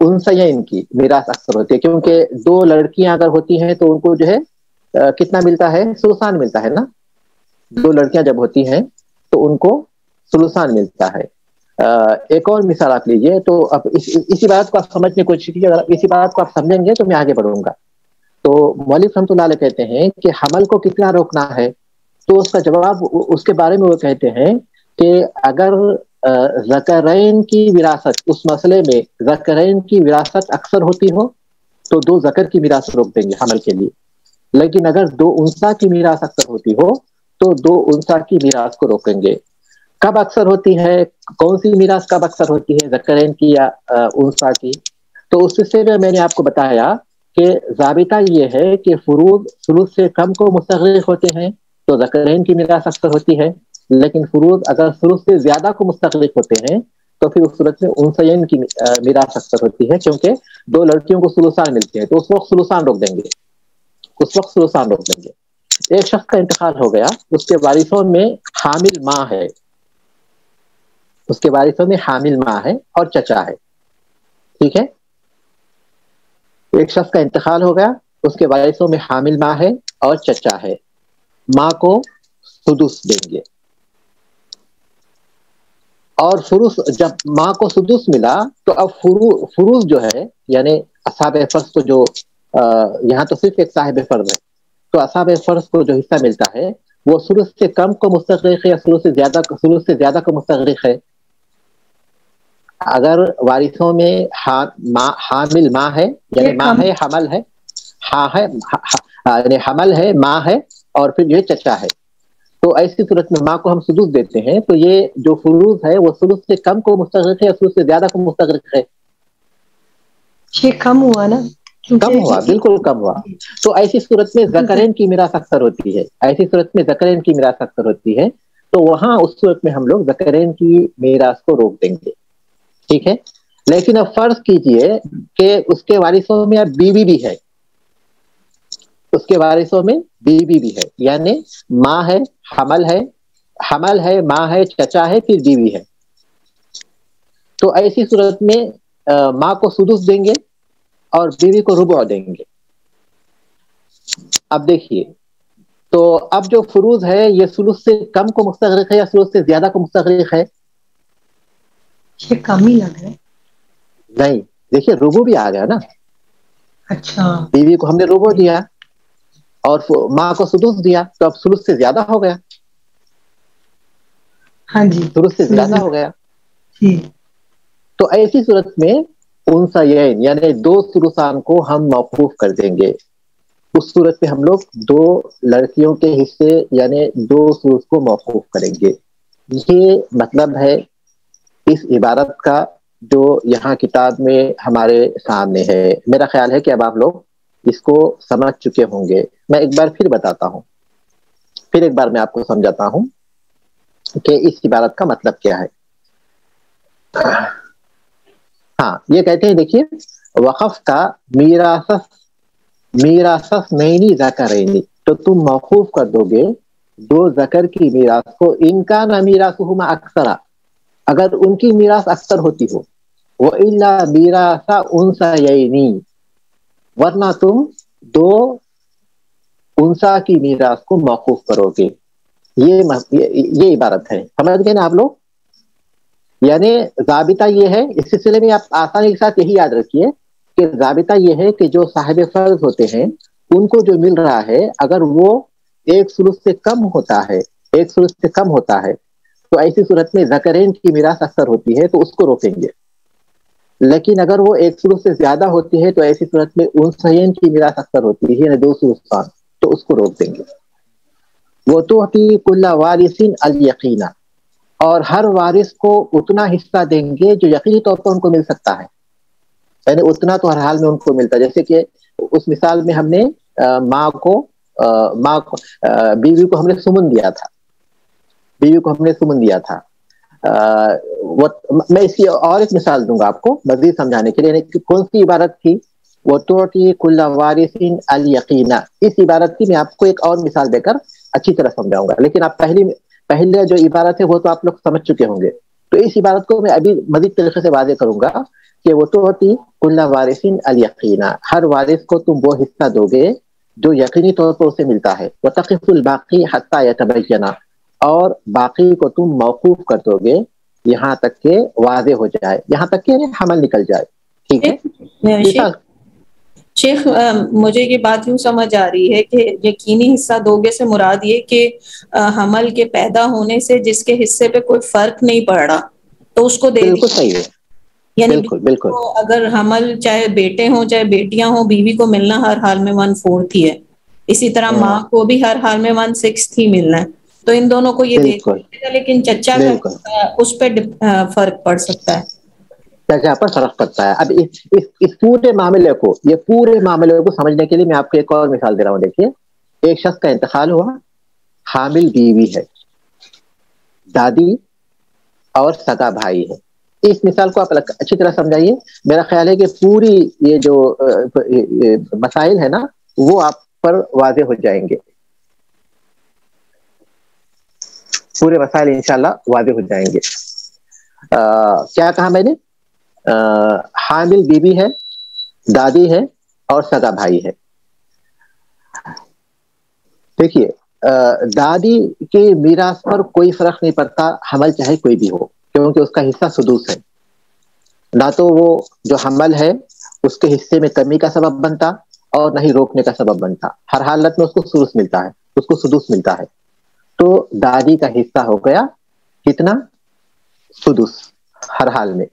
Speaker 1: انثیین کی میراث اکثر ہوتی ہے, کیونکہ 2 لڑکیاں اگر ہوتی ہیں تو ان کو جو ہے کتنا ملتا ہے؟ ثلثان ملتا ہے نا. 2 لڑکیاں جب ہوتی ہیں تو ان کو ثلثان ملتا ہے. ایک اور مثال آپ لیجئے. تو اب اسی بات کو آپ سمجھنے کی کوشش کیجیے. اگر اسی بات کو آپ سمجھیں گے تو میں آگے بڑھوں گا. تو مولوی رحمۃ اللہ علیہ کہتے ہیں کہ حمل کو کتنا روکنا ہے, تو اس کا جواب اس کے بارے میں وہ کہتے ہیں کہ اگر ذکرین کی وراثت, اس مسئلے میں ذکرین کی وراثت اکثر ہوتی ہو تو 2 ذکر کی میراث روک دیں گے حمل کے لیے. لیکن اگر 2 انثی کی میراث اکثر ہوتی ہو تو 2 انثی کی میراث کو روکیں گے. کب اکثر ہوتی ہے, کون سی میراث کب اکثر ہوتی ہے, ذکرین کی یا انثی کی؟ تو اس سلسلے میں میں نے آپ کو بتایا کہ ضابطہ یہ ہے کہ فروض ثلث سے کم کو مستغرق ہوتے ہیں تو ذکرین کی میراث اکثر ہوتی ہے. لیکن فروض اگر ثلث سے زیادہ کو مستغرق ہوتے ہیں تو پھر اس صورت میں انثیین کی میراث اکثر ہوتی ہے, کیونکہ 2 لڑکیوں کو ثلثان ملتے ہیں تو اس وقت ثلثان روک دیں گے. ایک شخص کا انتقال ہو گیا, اس کے وارثوں میں حامل ماں ہے, اور چچا ہے. ٹھیک ہے, ایک شخص کا انتقال ہو گیا, اس کے وارثوں میں حامل ماں ہے اور چچا ہے. ماں کو سدس دیں گے. اور جب ماں کو سدس ملا تو اب فروض جو ہے, یعنی اصحاب فرض کو جو یہاں تو صرف ایک صاحب فرض ہے, تو اصحاب فرض کو جو حصہ ملتا ہے وہ ثلث سے کم کو مستغرق ہے یا ثلث سے زیادہ کو مستغرق ہے. اگر وارثوں میں حامل ماں ہے, یعنی ماں ہے, حمل ہے, یعنی حمل ہے, ماں ہے اور پھر جو ہے چچا ہے, تو ایسی صورت میں ماں کو ہم سدس دیتے ہیں. تو یہ جو فروض ہے وہ ثلث سے کم کو مستغرق ہے یا ثلث سے زیادہ کو مستغرق ہے؟
Speaker 2: یہ کم ہوا نا,
Speaker 1: کم ہوا, بالکل کم ہوا. تو ایسی صورت میں ذکرین کی میراث اکثر ہوتی ہے. تو وہاں اس صورت میں ہم لوگ ذکرین کی میراث کو روک دیں گے. ٹھیک ہے, لیکن اب فرض کیجئے کہ اس کے وارثوں میں اب بیوی بھی ہے, یعنی ماں ہے, حمل ہے, ماں ہے, چچا ہے, پھر بیوی ہے. تو ایسی صورت میں ماں کو سدس دیں گے اور بیوی کو ربع دیں گے. اب دیکھیے, تو اب جو فروض ہے یہ ثلث سے کم کو مستغرق ہے یا ثلث سے زیادہ کو مستغرق ہے؟
Speaker 2: یہ کم ہی لگ رہا ہے.
Speaker 1: نہیں, دیکھیے ربع بھی آ گیا نا.
Speaker 2: اچھا,
Speaker 1: بیوی کو ہم نے ربع دیا اور ماں کو سدس دیا, تو اب ثلث سے زیادہ ہو گیا.
Speaker 2: ہاں جی,
Speaker 1: ثلث سے زیادہ ہو گیا.
Speaker 2: جی.
Speaker 1: تو ایسی صورت میں انثیین یعنی 2 ثلثان کو ہم موقوف کر دیں گے. اس صورت میں ہم لوگ 2 لڑکیوں کے حصے یعنی 2 ثلث کو موقوف کریں گے. یہ مطلب ہے اس عبارت کا جو یہاں کتاب میں ہمارے سامنے ہے. میرا خیال ہے کہ اب آپ لوگ اس کو سمجھ چکے ہوں گے. میں ایک بار پھر بتاتا ہوں, پھر ایک بار میں آپ کو سمجھاتا ہوں کہ اس عبارت کا مطلب کیا ہے. ہاں, یہ کہتے ہیں دیکھیے, وقف کا میراث نینی ذکرینی, تو تم موقوف کر دو گے دو ذکر کی میراث کو, ان کا نہ میراثہما اکثرا, اگر ان کی میراث اکثر ہوتی ہو, وَإِلَّا مِيرَاثَ أُنثَيَيْنِ, ورنہ تم دو انثى کی میراث کو موقوف کرو گے. یہ عبارت ہے, سمجھ گئے نا آپ لوگ. یعنی ضابطہ یہ ہے, اس سلسلے میں آپ آسانی کے ساتھ یہی یاد رکھیے کہ ضابطہ یہ ہے کہ جو صاحب فرض ہوتے ہیں ان کو جو مل رہا ہے, اگر وہ ایک ثلث سے کم ہوتا ہے تو ایسی صورت میں ذکرین کی میراث اکثر ہوتی ہے تو اس کو روکیں گے. لیکن اگر وہ ایک ثلث سے زیادہ ہوتی ہے تو ایسی صورت میں انثیین کی میراث اکثر ہوتی ہے, یعنی 2 ثلث, تو اس کو روک دیں گے. وَتُعْطِي كُلَّ وَارِثٍ الْيَقِينَ, اور ہر وارث کو اتنا حصہ دیں گے جو یقینی طور پر ان کو مل سکتا ہے, یعنی اتنا تو ہر حال میں ان کو ملتا ہے. جیسے کہ اس مثال میں ہم نے بیوی کو ہم نے سمن دیا تھا. میں اس کی اور ایک مثال دوں گا آپ کو مزید سمجھانے کے لیے. کون سی عبارت تھی؟ وَتُعْطِي كُلَّ وَارِثٍ الْيَقِينَ. اس عبارت کی میں آپ کو ایک اور مثال دے کر اچھی طرح سمجھاؤں گا, لیکن آپ پہلے جو عبارت ہے وہ تو آپ لوگ سمجھ چکے ہوں گے. تو اس عبارت کو میں ابھی مزید طریقے سے واضح کروں گا کہ وَتُعْطِي كُلَّ وَارِثٍ الْيَقِينَ, ہر وارث کو تم وہ حصہ دو گے جو یقینی طور پر اسے ملتا ہے. وَتَقِفُ الْبَاقِي حَتَّى يَتَبَيَّنَ, اور باقی کو تم موقوف کر دو گے یہاں تک کہ واضح ہو جائے, یہاں تک کہ حمل نکل جائے. ٹھیک ہے
Speaker 4: شیخ, مجھے یہ بات یوں سمجھ آ رہی ہے کہ یقینی حصہ دو گے سے مراد یہ کہ حمل کے پیدا ہونے سے جس کے حصے پہ کوئی فرق نہیں پڑ رہا تو اس کو دے
Speaker 1: بالکل
Speaker 4: دیا.
Speaker 1: صحیح ہے,
Speaker 4: یعنی
Speaker 1: بالکل
Speaker 4: اگر حمل چاہے بیٹے ہوں چاہے بیٹیاں ہوں, بیوی کو ملنا ہر حال میں 1/4 ہی ہے. اسی طرح ماں کو بھی ہر حال میں 1/6 ہی ملنا ہے. تو ان دونوں کو یہ دے
Speaker 1: بالکل
Speaker 4: دیا, لیکن چچا کا
Speaker 1: بالکل
Speaker 4: اس پہ فرق پڑ سکتا ہے.
Speaker 1: جگہ پر فرق پڑتا ہے. اب اس پورے معاملے کو سمجھنے کے لیے میں آپ کو ایک اور مثال دے رہا ہوں. دیکھیے, ایک شخص کا انتقال ہوا, حامل بیوی ہے, دادی اور سگا بھائی ہے. اس مثال کو آپ اچھی طرح سمجھائیے. میرا خیال ہے کہ پوری یہ جو مسائل ہے نا وہ آپ پر واضح ہو جائیں گے, پورے مسائل انشاءاللہ واضح ہو جائیں گے. کیا کہا میں نے؟ حامل بیوی ہے, دادی ہے اور سگا بھائی ہے. دیکھیے, دادی کے میراث پر کوئی فرق نہیں پڑتا, حمل چاہے کوئی بھی ہو, کیونکہ اس کا حصہ سدوس ہے. نہ تو وہ جو حمل ہے اس کے حصے میں کمی کا سبب بنتا اور نہ ہی روکنے کا سبب بنتا. ہر حالت میں اس کو سدوس ملتا ہے. تو دادی کا حصہ ہو گیا کتنا؟ سدوس ہر حال میں.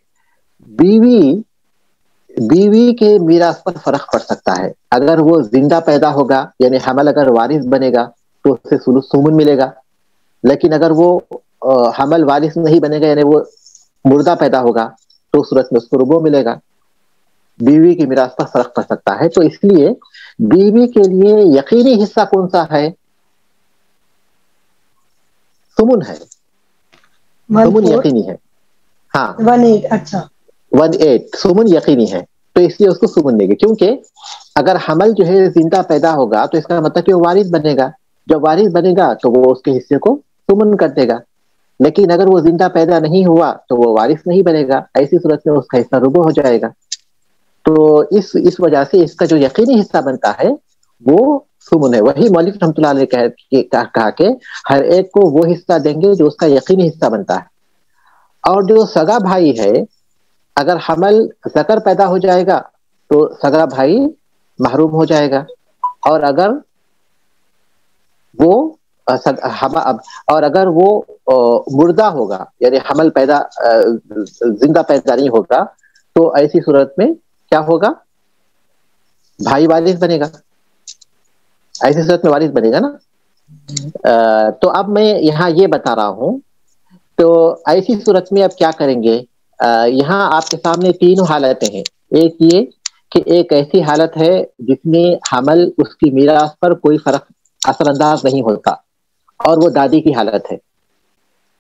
Speaker 1: بیوی کے میراث پر فرق پڑ سکتا ہے. اگر وہ زندہ پیدا ہوگا, یعنی حمل اگر وارث بنے گا تو اسے سمن ملے گا, لیکن اگر وہ حمل وارث نہیں بنے گا, یعنی وہ مردہ پیدا ہوگا, تو صورت میں اس کو ربع ملے گا. بیوی کی میراث پر فرق پڑ سکتا ہے. تو اس لیے بیوی کے لیے یقینی حصہ کون سا ہے؟ سمن ہے, سمن یقینی ہے. ہاں
Speaker 2: 1/8. اچھا
Speaker 1: 1/8 سمن یقینی ہے. تو اس لیے اس کو سمن دے گی, کیونکہ اگر حمل جو ہے زندہ پیدا ہوگا تو اس کا مطلب کہ وہ وارث بنے گا. جب وارث بنے گا تو وہ اس کے حصے کو سمن کر دے گا. لیکن اگر وہ زندہ پیدا نہیں ہوا تو وہ وارث نہیں بنے گا. ایسی صورت میں اس کا حصہ ربع ہو جائے گا. تو اس وجہ سے اس کا جو یقینی حصہ بنتا ہے وہ سمن ہے. وہی مولوی رحمۃ اللہ علیہ کہا کہ ہر ایک کو وہ حصہ دیں گے جو اس کا یقینی حصہ بنتا ہے. اور جو سگا بھائی ہے, اگر حمل ذکر پیدا ہو جائے گا تو سگا بھائی محروم ہو جائے گا. اور اگر وہ مردہ ہوگا, یعنی حمل زندہ پیدا نہیں ہوگا, تو ایسی صورت میں کیا ہوگا؟ بھائی وارث بنے گا. ایسی صورت میں وارث بنے گا نا. تو اب میں یہاں یہ بتا رہا ہوں تو ایسی صورت میں اب کیا کریں گے؟ یہاں آپ کے سامنے تینوں حالتیں ہیں. ایک یہ کہ ایک ایسی حالت ہے جس میں حمل اس کی میراث پر کوئی فرق اثر انداز نہیں ہوتا، اور وہ دادی کی حالت ہے.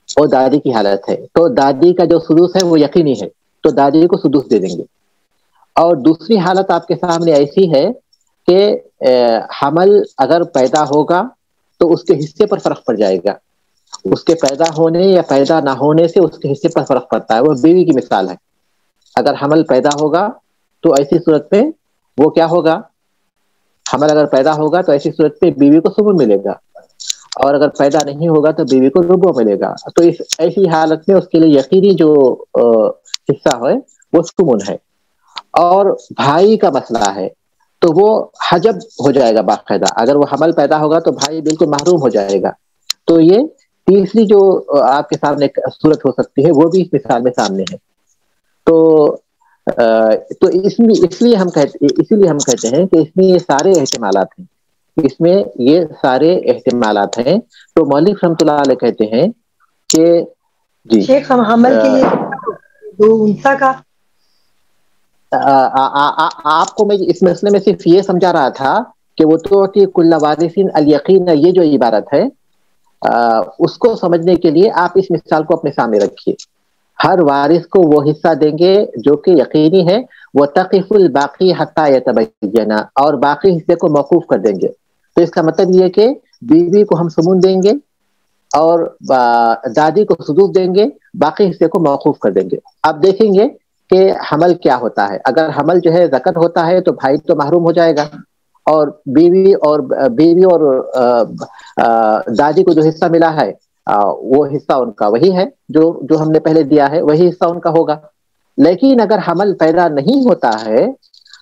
Speaker 1: وہ دادی کی حالت ہے، تو دادی کا جو سدس ہے وہ یقینی ہے، تو دادی کو سدس دے دیں گے. اور دوسری حالت آپ کے سامنے ایسی ہے کہ حمل اگر پیدا ہوگا تو اس کے حصے پر فرق پڑ جائے گا. اس کے پیدا ہونے یا پیدا نہ ہونے سے اس کے حصے پر فرق پڑتا ہے. وہ بیوی کی مثال ہے. اگر حمل پیدا ہوگا تو ایسی صورت میں وہ کیا ہوگا؟ حمل اگر پیدا ہوگا تو ایسی صورت میں بیوی کو ثمن ملے گا، اور اگر پیدا نہیں ہوگا تو بیوی کو ربع ملے گا. تو اس ایسی حالت میں اس کے لیے یقینی جو حصہ ہے وہ ثمن ہے. اور بھائی کا مسئلہ ہے تو وہ حجب ہو جائے گا باقاعدہ. اگر وہ حمل پیدا ہوگا تو بھائی بالکل محروم ہو جائے گا. تو یہ تیسری جو آپ کے سامنے صورت ہو سکتی ہے وہ بھی اس مثال میں سامنے ہے. تو اس لیے ہم کہتے ہیں کہ اس میں یہ سارے احتمالات ہیں. اس میں یہ سارے احتمالات ہیں. تو مولوی رحمۃ اللہ علیہ کہتے ہیں کہ جی
Speaker 2: شیخ ہم حمل کے لیے دو انثى کا
Speaker 1: آپ کو میں اس مسئلے میں صرف یہ سمجھا رہا تھا کہ وہ تو کہ کل وارث الیقین، یہ جو عبارت ہے اس کو سمجھنے کے لیے آپ اس مثال کو اپنے سامنے رکھیے. ہر وارث کو وہ حصہ دیں گے جو کہ یقینی ہے. وَتَقِفُ الْبَاقِي حَتَّى يَتَبَيَّنَ، اور باقی حصے کو موقوف کر دیں گے. تو اس کا مطلب یہ کہ بیوی کو ہم ثمن دیں گے اور دادی کو سدس دیں گے، باقی حصے کو موقوف کر دیں گے. آپ دیکھیں گے کہ حمل کیا ہوتا ہے. اگر حمل جو ہے ذکر ہوتا ہے تو بھائی تو محروم ہو جائے گا، اور بیوی اور دادی کو جو حصہ ملا ہے وہ حصہ ان کا وہی ہے جو ہم نے پہلے دیا ہے، وہی حصہ ان کا ہوگا. لیکن اگر حمل پیدا نہیں ہوتا ہے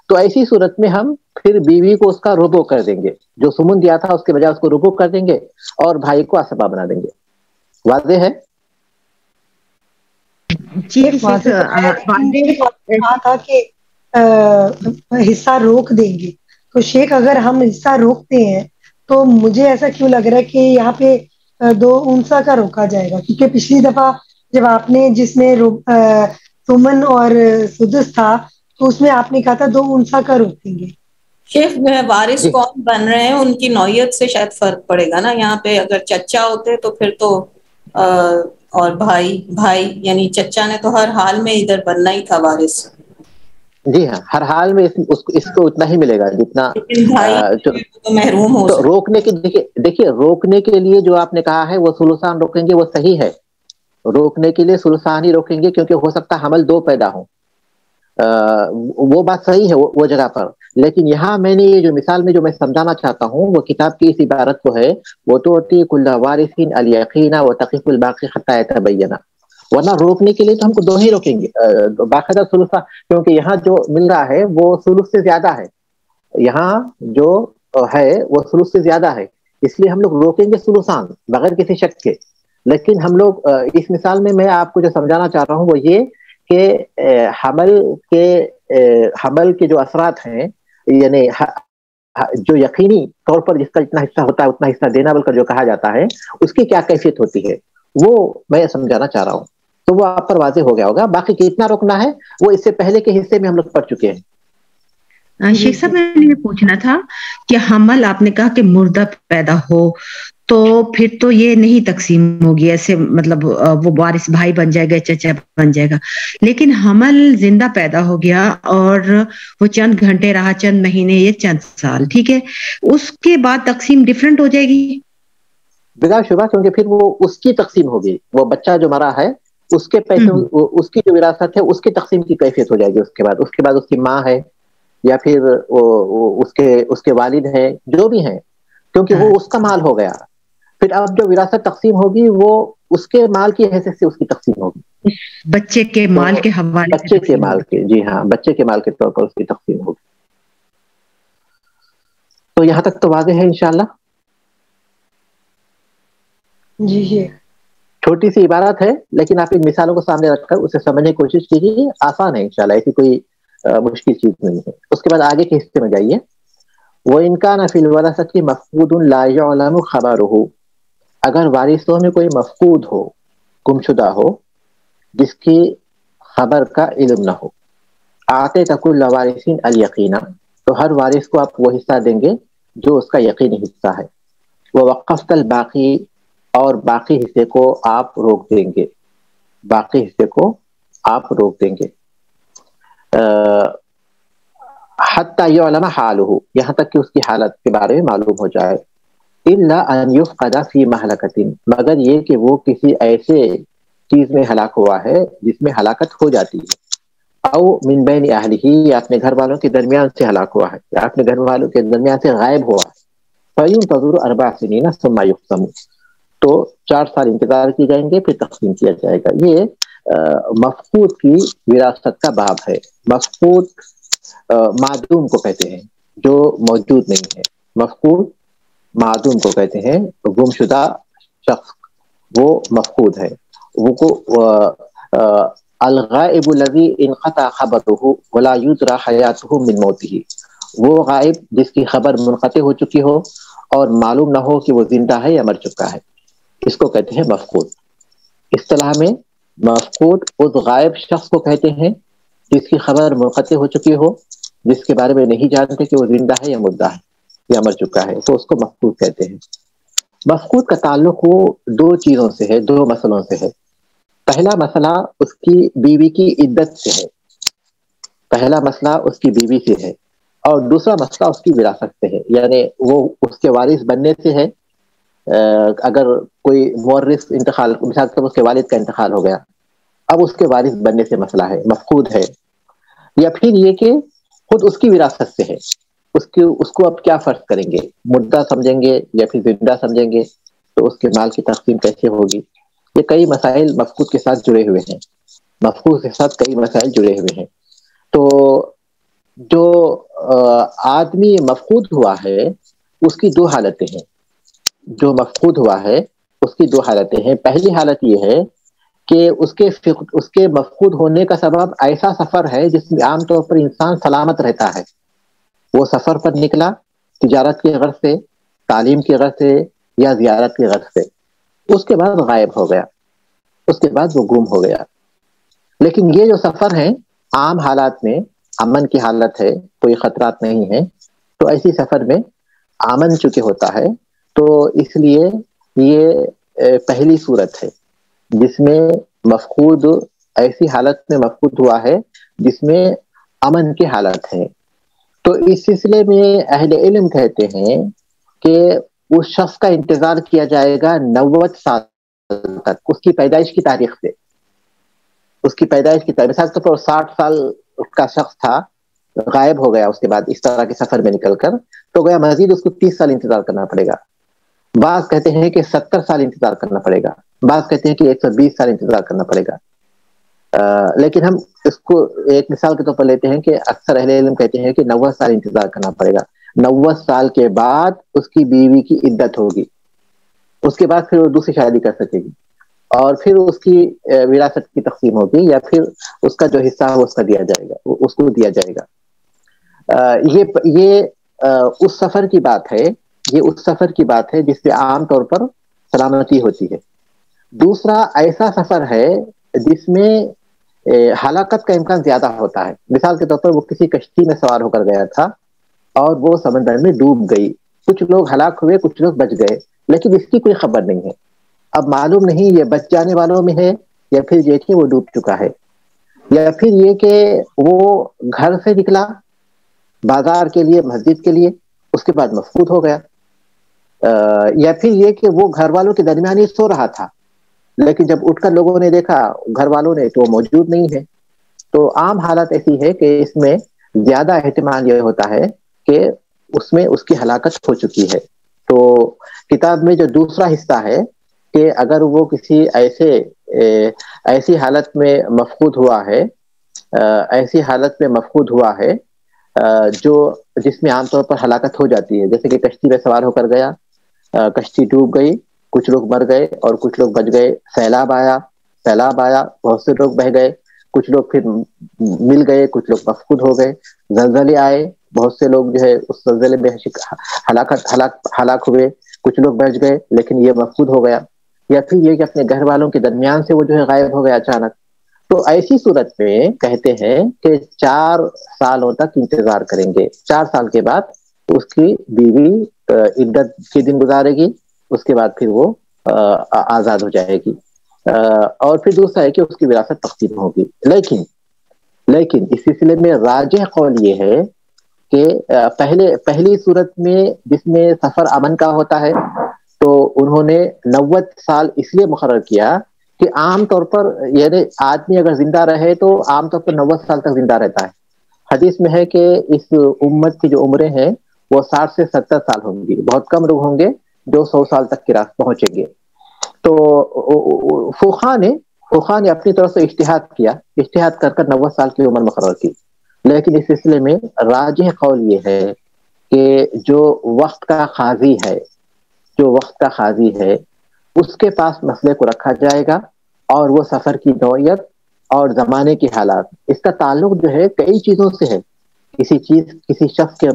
Speaker 1: تو ایسی صورت میں ہم پھر بیوی کو اس کا ربع کر دیں گے. جو ثمن دیا تھا اس کے بجائے اس کو ربع کر دیں گے اور بھائی کو اسبہ بنا دیں گے. واضح ہے؟
Speaker 2: ایک واضح تو ہے، لیکن شیخ کہا تھا کہ حصہ روک دیں گے. تو شیخ اگر ہم حصہ روکتے ہیں تو مجھے ایسا کیوں لگ رہا ہے کہ یہاں پہ دو انثى کا روکا جائے گا، کیونکہ پچھلی دفعہ جب آپ نے جس میں ثمن اور سدس تھا تو اس میں آپ نے کہا تھا دو انثى کا روکیں گے.
Speaker 4: شیخ وارث
Speaker 1: جی
Speaker 4: کون بن رہے ہیں ان کی نوعیت سے شاید فرق پڑے گا نا. یہاں پہ اگر چچا ہوتے تو پھر تو اور بھائی یعنی چچا نے تو ہر حال میں ادھر بننا ہی تھا وارث.
Speaker 1: جی ہاں، ہر حال میں اس کو اتنا ہی ملے گا جتنا
Speaker 4: لیکن بھائی تو محروم ہو
Speaker 1: تو
Speaker 4: سکتا.
Speaker 1: روکنے کے دیکھیے روکنے کے لیے جو آپ نے کہا ہے وہ ثلثان روکیں گے، وہ صحیح ہے. روکنے کے لیے ثلثان ہی روکیں گے کیونکہ ہو سکتا ہے حمل دو پیدا ہوں. وہ بات صحیح ہے وہ جگہ پر. لیکن یہاں میں نے یہ جو مثال میں جو میں سمجھانا چاہتا ہوں وہ کتاب کی اس عبارت کو ہے وہ تو کل وارث الیقین وتقف الباقی حتی یتبین. ورنہ روکنے کے لیے تو ہم کو دو ہی روکیں گے باقاعدہ ثلث، کیونکہ یہاں جو مل رہا ہے وہ ثلث سے زیادہ ہے. یہاں جو ہے وہ ثلث سے زیادہ ہے، اس لیے ہم لوگ روکیں گے ثلثان بغیر کسی شک کے. لیکن ہم لوگ اس مثال میں آپ کو جو سمجھانا چاہ رہا ہوں وہ یہ کہ حمل کے جو اثرات ہیں، یعنی جو یقینی طور پر جس کا جتنا حصہ ہوتا ہے اتنا حصہ دینا بول کر جو کہا جاتا ہے اس کی کیا کیفیت ہوتی ہے وہ میں سمجھانا چاہ رہا ہوں. تو وہ آپ پر واضح ہو گیا ہوگا. باقی کتنا روکنا ہے وہ اس سے پہلے کے حصے میں ہم لوگ پڑھ چکے ہیں.
Speaker 5: شیخ صاحب میں نے یہ پوچھنا تھا کہ حمل آپ نے کہا کہ مردہ پیدا ہو تو پھر تو یہ نہیں تقسیم ہوگی ایسے، مطلب وہ وارث بھائی بن جائے گا، چچا بن جائے گا. لیکن حمل زندہ پیدا ہو گیا اور وہ چند گھنٹے رہا، چند مہینے یا چند سال، ٹھیک ہے، اس کے بعد تقسیم ڈیفرنٹ ہو جائے گی
Speaker 1: بلا شبہ، کیونکہ پھر وہ اس کی تقسیم ہوگی. وہ بچہ جو مرا ہے اس کے پیسے، اس کی جو وراثت ہے اس کی تقسیم کی کیفیت ہو جائے گی. اس کے بعد اس کی ماں ہے یا پھر اس کے والد ہیں جو بھی ہیں، کیونکہ وہ اس کا مال ہو گیا. پھر اب جو وراثت تقسیم ہوگی وہ اس کے مال کی حیثیت سے اس کی تقسیم ہوگی،
Speaker 5: بچے کے مال کے حوالے سے.
Speaker 1: بچے کے مال کے، جی ہاں، بچے کے مال کے طور پر اس کی تقسیم ہوگی. تو یہاں تک تو واضح ہے انشاءاللہ.
Speaker 2: جی جی
Speaker 1: چھوٹی سی عبارت ہے لیکن آپ ان مثالوں کو سامنے رکھ کر اسے سمجھنے کی کوشش کیجیے. آسان ہے انشاءاللہ، ایسی کوئی مشکل چیز نہیں ہے. اس کے بعد آگے کے حصے میں جائیے. وَإِنْ كَانَ فِي الْوَرَثَةِ مَفْقُودٌ لَا يَعْلَمُ خَبَرُهُ، اگر وارثوں میں کوئی مفقود ہو گمشدہ ہو جس کی خبر کا علم نہ ہو. آتے کل وارثین الیقینا، تو ہر وارث کو آپ وہ حصہ دیں گے جو اس کا یقینی حصہ ہے. ووقفت الباقی، اور باقی حصے کو آپ روک دیں گے، باقی حصے کو آپ روک دیں گے. حتی یعلم حالہ، یہاں تک کہ اس کی حالت کے بارے میں معلوم ہو جائے. الا ان یفقد فی مہلکۃ، مگر یہ کہ وہ کسی ایسے چیز میں ہلاک ہوا ہے جس میں ہلاکت ہو جاتی ہے. او من بین اہلہ، یا اپنے گھر والوں کے درمیان سے ہلاک ہوا ہے، یا اپنے گھر والوں کے درمیان سے غائب ہوا ہے. فینتظر 4 سنین ثم یقسم، تو 4 سال انتظار کیے جائیں گے پھر تقسیم کیا جائے گا. یہ مفقود کی وراثت کا باب ہے. مفقود معدوم کو کہتے ہیں جو موجود نہیں ہے. مفقود معدوم کو کہتے ہیں، گمشدہ شخص وہ مفقود ہے. وہ کو الغائب الذی انقطع خبره ولا یدری حیاته من موته، وہ غائب جس کی خبر منقطع ہو چکی ہو اور معلوم نہ ہو کہ وہ زندہ ہے یا مر چکا ہے، اس کو کہتے ہیں مفقود. اصطلاح میں مفقود اس غائب شخص کو کہتے ہیں جس کی خبر منقطع ہو چکی ہو، جس کے بارے میں نہیں جانتے کہ وہ زندہ ہے یا مردہ ہے یا مر چکا ہے، تو اس کو مفقود کہتے ہیں. مفقود کا تعلق وہ 2 چیزوں سے ہے، 2 مسئلوں سے ہے. پہلا مسئلہ اس کی بیوی کی عدت سے ہے، پہلا مسئلہ اس کی بیوی سے ہے، اور دوسرا مسئلہ اس کی وراثت سے ہے، یعنی وہ اس کے وارث بننے سے ہے. اگر کوئی مورث انتقال، مثال کے طور پر اس کے والد کا انتقال ہو گیا، اب اس کے وارث بننے سے مسئلہ ہے، مفقود ہے. یا پھر یہ کہ خود اس کی وراثت سے ہے، اس کو اب کیا فرض کریں گے، مردہ سمجھیں گے یا پھر زندہ سمجھیں گے، تو اس کے مال کی تقسیم کیسے ہوگی. یہ کئی مسائل مفقود کے ساتھ جڑے ہوئے ہیں، مفقود کے ساتھ کئی مسائل جڑے ہوئے ہیں. تو جو آدمی مفقود ہوا ہے اس کی 2 حالتیں ہیں. جو مفقود ہوا ہے اس کی 2 حالتیں ہیں. پہلی حالت یہ ہے کہ اس کے مفقود ہونے کا سبب ایسا سفر ہے جس میں عام طور پر انسان سلامت رہتا ہے. وہ سفر پر نکلا تجارت کی غرض سے، تعلیم کی غرض سے یا زیارت کی غرض سے، اس کے بعد غائب ہو گیا، اس کے بعد وہ گم ہو گیا. لیکن یہ جو سفر ہے عام حالات میں امن کی حالت ہے، کوئی خطرات نہیں ہے، تو ایسی سفر میں امن چونکہ ہوتا ہے، تو اس لیے یہ پہلی صورت ہے جس میں مفقود ایسی حالت میں مفقود ہوا ہے جس میں امن کی حالت ہے. تو اس سلسلے میں اہل علم کہتے ہیں کہ اس شخص کا انتظار کیا جائے گا 90 سال تک، اس کی پیدائش کی تاریخ سے. اس کی پیدائش کی تاریخ، مثال کے طور پر 60 سال کا شخص تھا، غائب ہو گیا اس کے بعد اس طرح کے سفر میں نکل کر، تو گویا مزید اس کو 30 سال انتظار کرنا پڑے گا. بعض کہتے ہیں کہ 70 سال انتظار کرنا پڑے گا، بعض کہتے ہیں کہ 120 سال انتظار کرنا پڑے گا. لیکن ہم اس کو ایک مثال کے طور پر لیتے ہیں کہ اکثر اہل علم کہتے ہیں کہ 90 سال انتظار کرنا پڑے گا. 90 سال کے بعد اس کی بیوی کی عدت ہوگی، اس کے بعد پھر وہ دوسری شادی کر سکے گی، اور پھر اس کی وراثت کی تقسیم ہوگی، یا پھر اس کا جو حصہ ہے اس کا دیا جائے گا، اس کو دیا جائے گا. یہ اس سفر کی بات ہے، یہ اس سفر کی بات ہے جس سے عام طور پر سلامتی ہوتی ہے. دوسرا ایسا سفر ہے جس میں ہلاکت کا امکان زیادہ ہوتا ہے. مثال کے طور پر وہ کسی کشتی میں سوار ہو کر گیا تھا اور وہ سمندر میں ڈوب گئی، کچھ لوگ ہلاک ہوئے، کچھ لوگ بچ گئے، لیکن اس کی کوئی خبر نہیں ہے. اب معلوم نہیں یہ بچ جانے والوں میں ہے یا پھر یہ کہ وہ ڈوب چکا ہے، یا پھر یہ کہ وہ گھر سے نکلا بازار کے لیے، مسجد کے لیے، اس کے بعد مفقود ہو گیا، یا پھر یہ کہ وہ گھر والوں کے درمیان ہی سو رہا تھا، لیکن جب اٹھ کر لوگوں نے دیکھا گھر والوں نے تو وہ موجود نہیں ہے. تو عام حالت ایسی ہے کہ اس میں زیادہ احتمال یہ ہوتا ہے کہ اس میں اس کی ہلاکت ہو چکی ہے. تو کتاب میں جو دوسرا حصہ ہے کہ اگر وہ کسی ایسی حالت میں مفقود ہوا ہے، ایسی حالت میں مفقود ہوا ہے جس میں عام طور پر ہلاکت ہو جاتی ہے، جیسے کہ کشتی میں سوار ہو کر گیا، کشتی ڈوب گئی، کچھ لوگ مر گئے اور کچھ لوگ بچ گئے، سیلاب آیا بہت سے لوگ بہ گئے، کچھ لوگ پھر مل گئے، کچھ لوگ مفقود ہو گئے، زلزلے آئے، بہت سے لوگ جو ہے اس زلزلے میں ہلاک ہوئے، کچھ لوگ بچ گئے لیکن یہ مفقود ہو گیا. یا پھر یہ کہ اپنے گھر والوں کے درمیان سے وہ جو ہے غائب ہو گیا اچانک. تو ایسی صورت میں کہتے ہیں کہ 4 سالوں تک انتظار کریں گے. 4 سال کے بعد اس کی بیوی عدت کے دن گزارے گی, اس کے بعد پھر وہ آزاد ہو جائے گی. اور پھر دوسرا ہے کہ اس کی وراثت تقسیم ہوگی. لیکن اس سلسلے میں راجح قول یہ ہے کہ پہلی صورت میں جس میں سفر امن کا ہوتا ہے تو انہوں نے 90 سال اس لیے مقرر کیا کہ عام طور پر یعنی آدمی اگر زندہ رہے تو عام طور پر 90 سال تک زندہ رہتا ہے. حدیث میں ہے کہ اس امت کی جو عمریں ہیں وہ 60 سے 70 سال ہوں گی, بہت کم لوگ ہوں گے جو 100 سال تک کے راست پہنچیں گے. تو فقہا نے اپنی طرف سے اجتہاد کر 90 سال کی عمر مقرر کی. لیکن اس سلسلے میں راجح قول یہ ہے کہ جو وقت کا قاضی ہے اس کے پاس مسئلے کو رکھا جائے گا, اور وہ سفر کی نوعیت اور زمانے کی حالات, اس کا تعلق جو ہے کئی چیزوں سے ہے. کسی شخص کے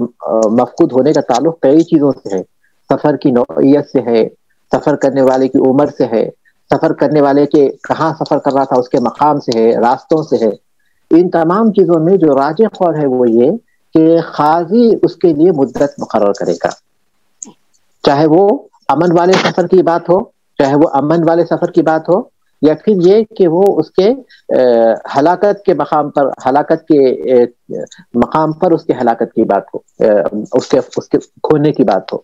Speaker 1: مفقود ہونے کا تعلق کئی چیزوں سے ہے. سفر کی نوعیت سے ہے, سفر کرنے والے کی عمر سے ہے, سفر کرنے والے کے کہاں سفر کر رہا تھا اس کے مقام سے ہے, راستوں سے ہے. ان تمام چیزوں میں جو راجح قول ہے وہ یہ کہ قاضی اس کے لیے مدت مقرر کرے گا, چاہے وہ امن والے سفر کی بات ہو یا پھر یہ کہ وہ اس کے ہلاکت کے مقام پر اس کے ہلاکت کی بات ہو, اس کے کھونے کی بات ہو.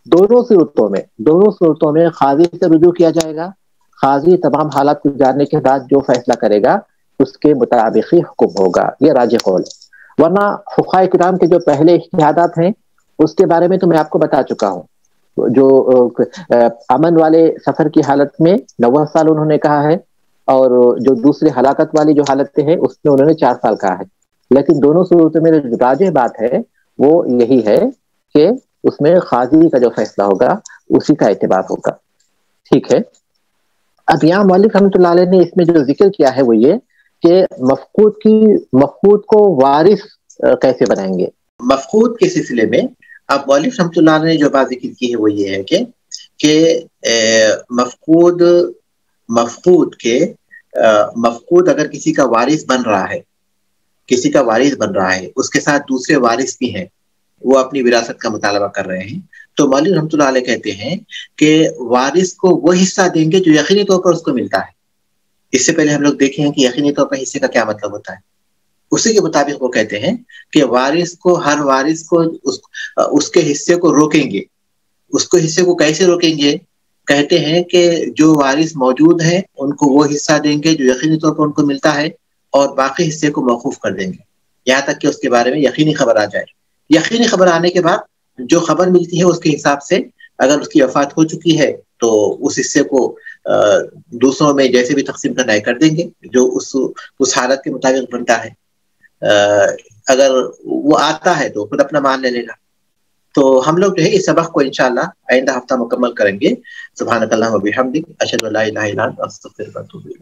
Speaker 1: دونوں صورتوں میں قاضی سے رجوع کیا جائے گا. قاضی تمام حالات کو جاننے کے بعد جو فیصلہ کرے گا اس کے مطابق ہی حکم ہوگا. یہ راجح قول ہے. ورنہ فقہاء کرام کے جو پہلے اجتہادات ہیں اس کے بارے میں تو میں آپ کو بتا چکا ہوں. جو امن والے سفر کی حالت میں 90 سال انہوں نے کہا ہے, اور جو دوسرے ہلاکت والی جو حالتیں ہیں اس میں انہوں نے 4 سال کہا ہے. لیکن دونوں صورتوں میں راجح بات ہے وہ یہی ہے کہ اس میں قاضی کا جو فیصلہ ہوگا اسی کا اعتبار ہوگا. ٹھیک ہے. اب یہاں مؤلف رحمۃ اللہ علیہ نے اس میں جو ذکر کیا ہے وہ یہ کہ مفقود کو وارث کیسے بنائیں گے. مفقود کے سلسلے میں اب مؤلف رحمۃ اللہ علیہ نے جو بات ذکر کی ہے وہ یہ ہے کہ مفقود اگر کسی کا وارث بن رہا ہے اس کے ساتھ دوسرے وارث بھی ہیں, وہ اپنی وراثت کا مطالبہ کر رہے ہیں, تو مولوی رحمۃ اللہ علیہ کہتے ہیں کہ وارث کو وہ حصہ دیں گے جو یقینی طور پر اس کو ملتا ہے. اس سے پہلے ہم لوگ دیکھیں کہ یقینی طور پر حصے کا کیا مطلب ہوتا ہے. اسی کے مطابق وہ کہتے ہیں کہ ہر وارث کو اس کے حصے کو روکیں گے. اس کو حصے کو کیسے روکیں گے؟ کہتے ہیں کہ جو وارث موجود ہیں ان کو وہ حصہ دیں گے جو یقینی طور پر ان کو ملتا ہے, اور باقی حصے کو موقوف کر دیں گے یہاں تک کہ اس کے بارے میں یقینی خبر آ جائے. یقینی خبر آنے کے بعد جو خبر ملتی ہے اس کے حساب سے اگر اس کی وفات ہو چکی ہے تو اس حصے کو دوسروں میں جیسے بھی تقسیم کرنا ہے کر دیں گے جو اس حالت کے مطابق بنتا ہے. اگر وہ آتا ہے تو خود اپنا مان لے لے گا. تو ہم لوگ جو ہے اس سبق کو انشاءاللہ آئندہ ہفتہ مکمل کریں گے. سبحانک اللہم و بحمدک اشہد ان لا الہ الا انت استغفرک و اتوب الیک.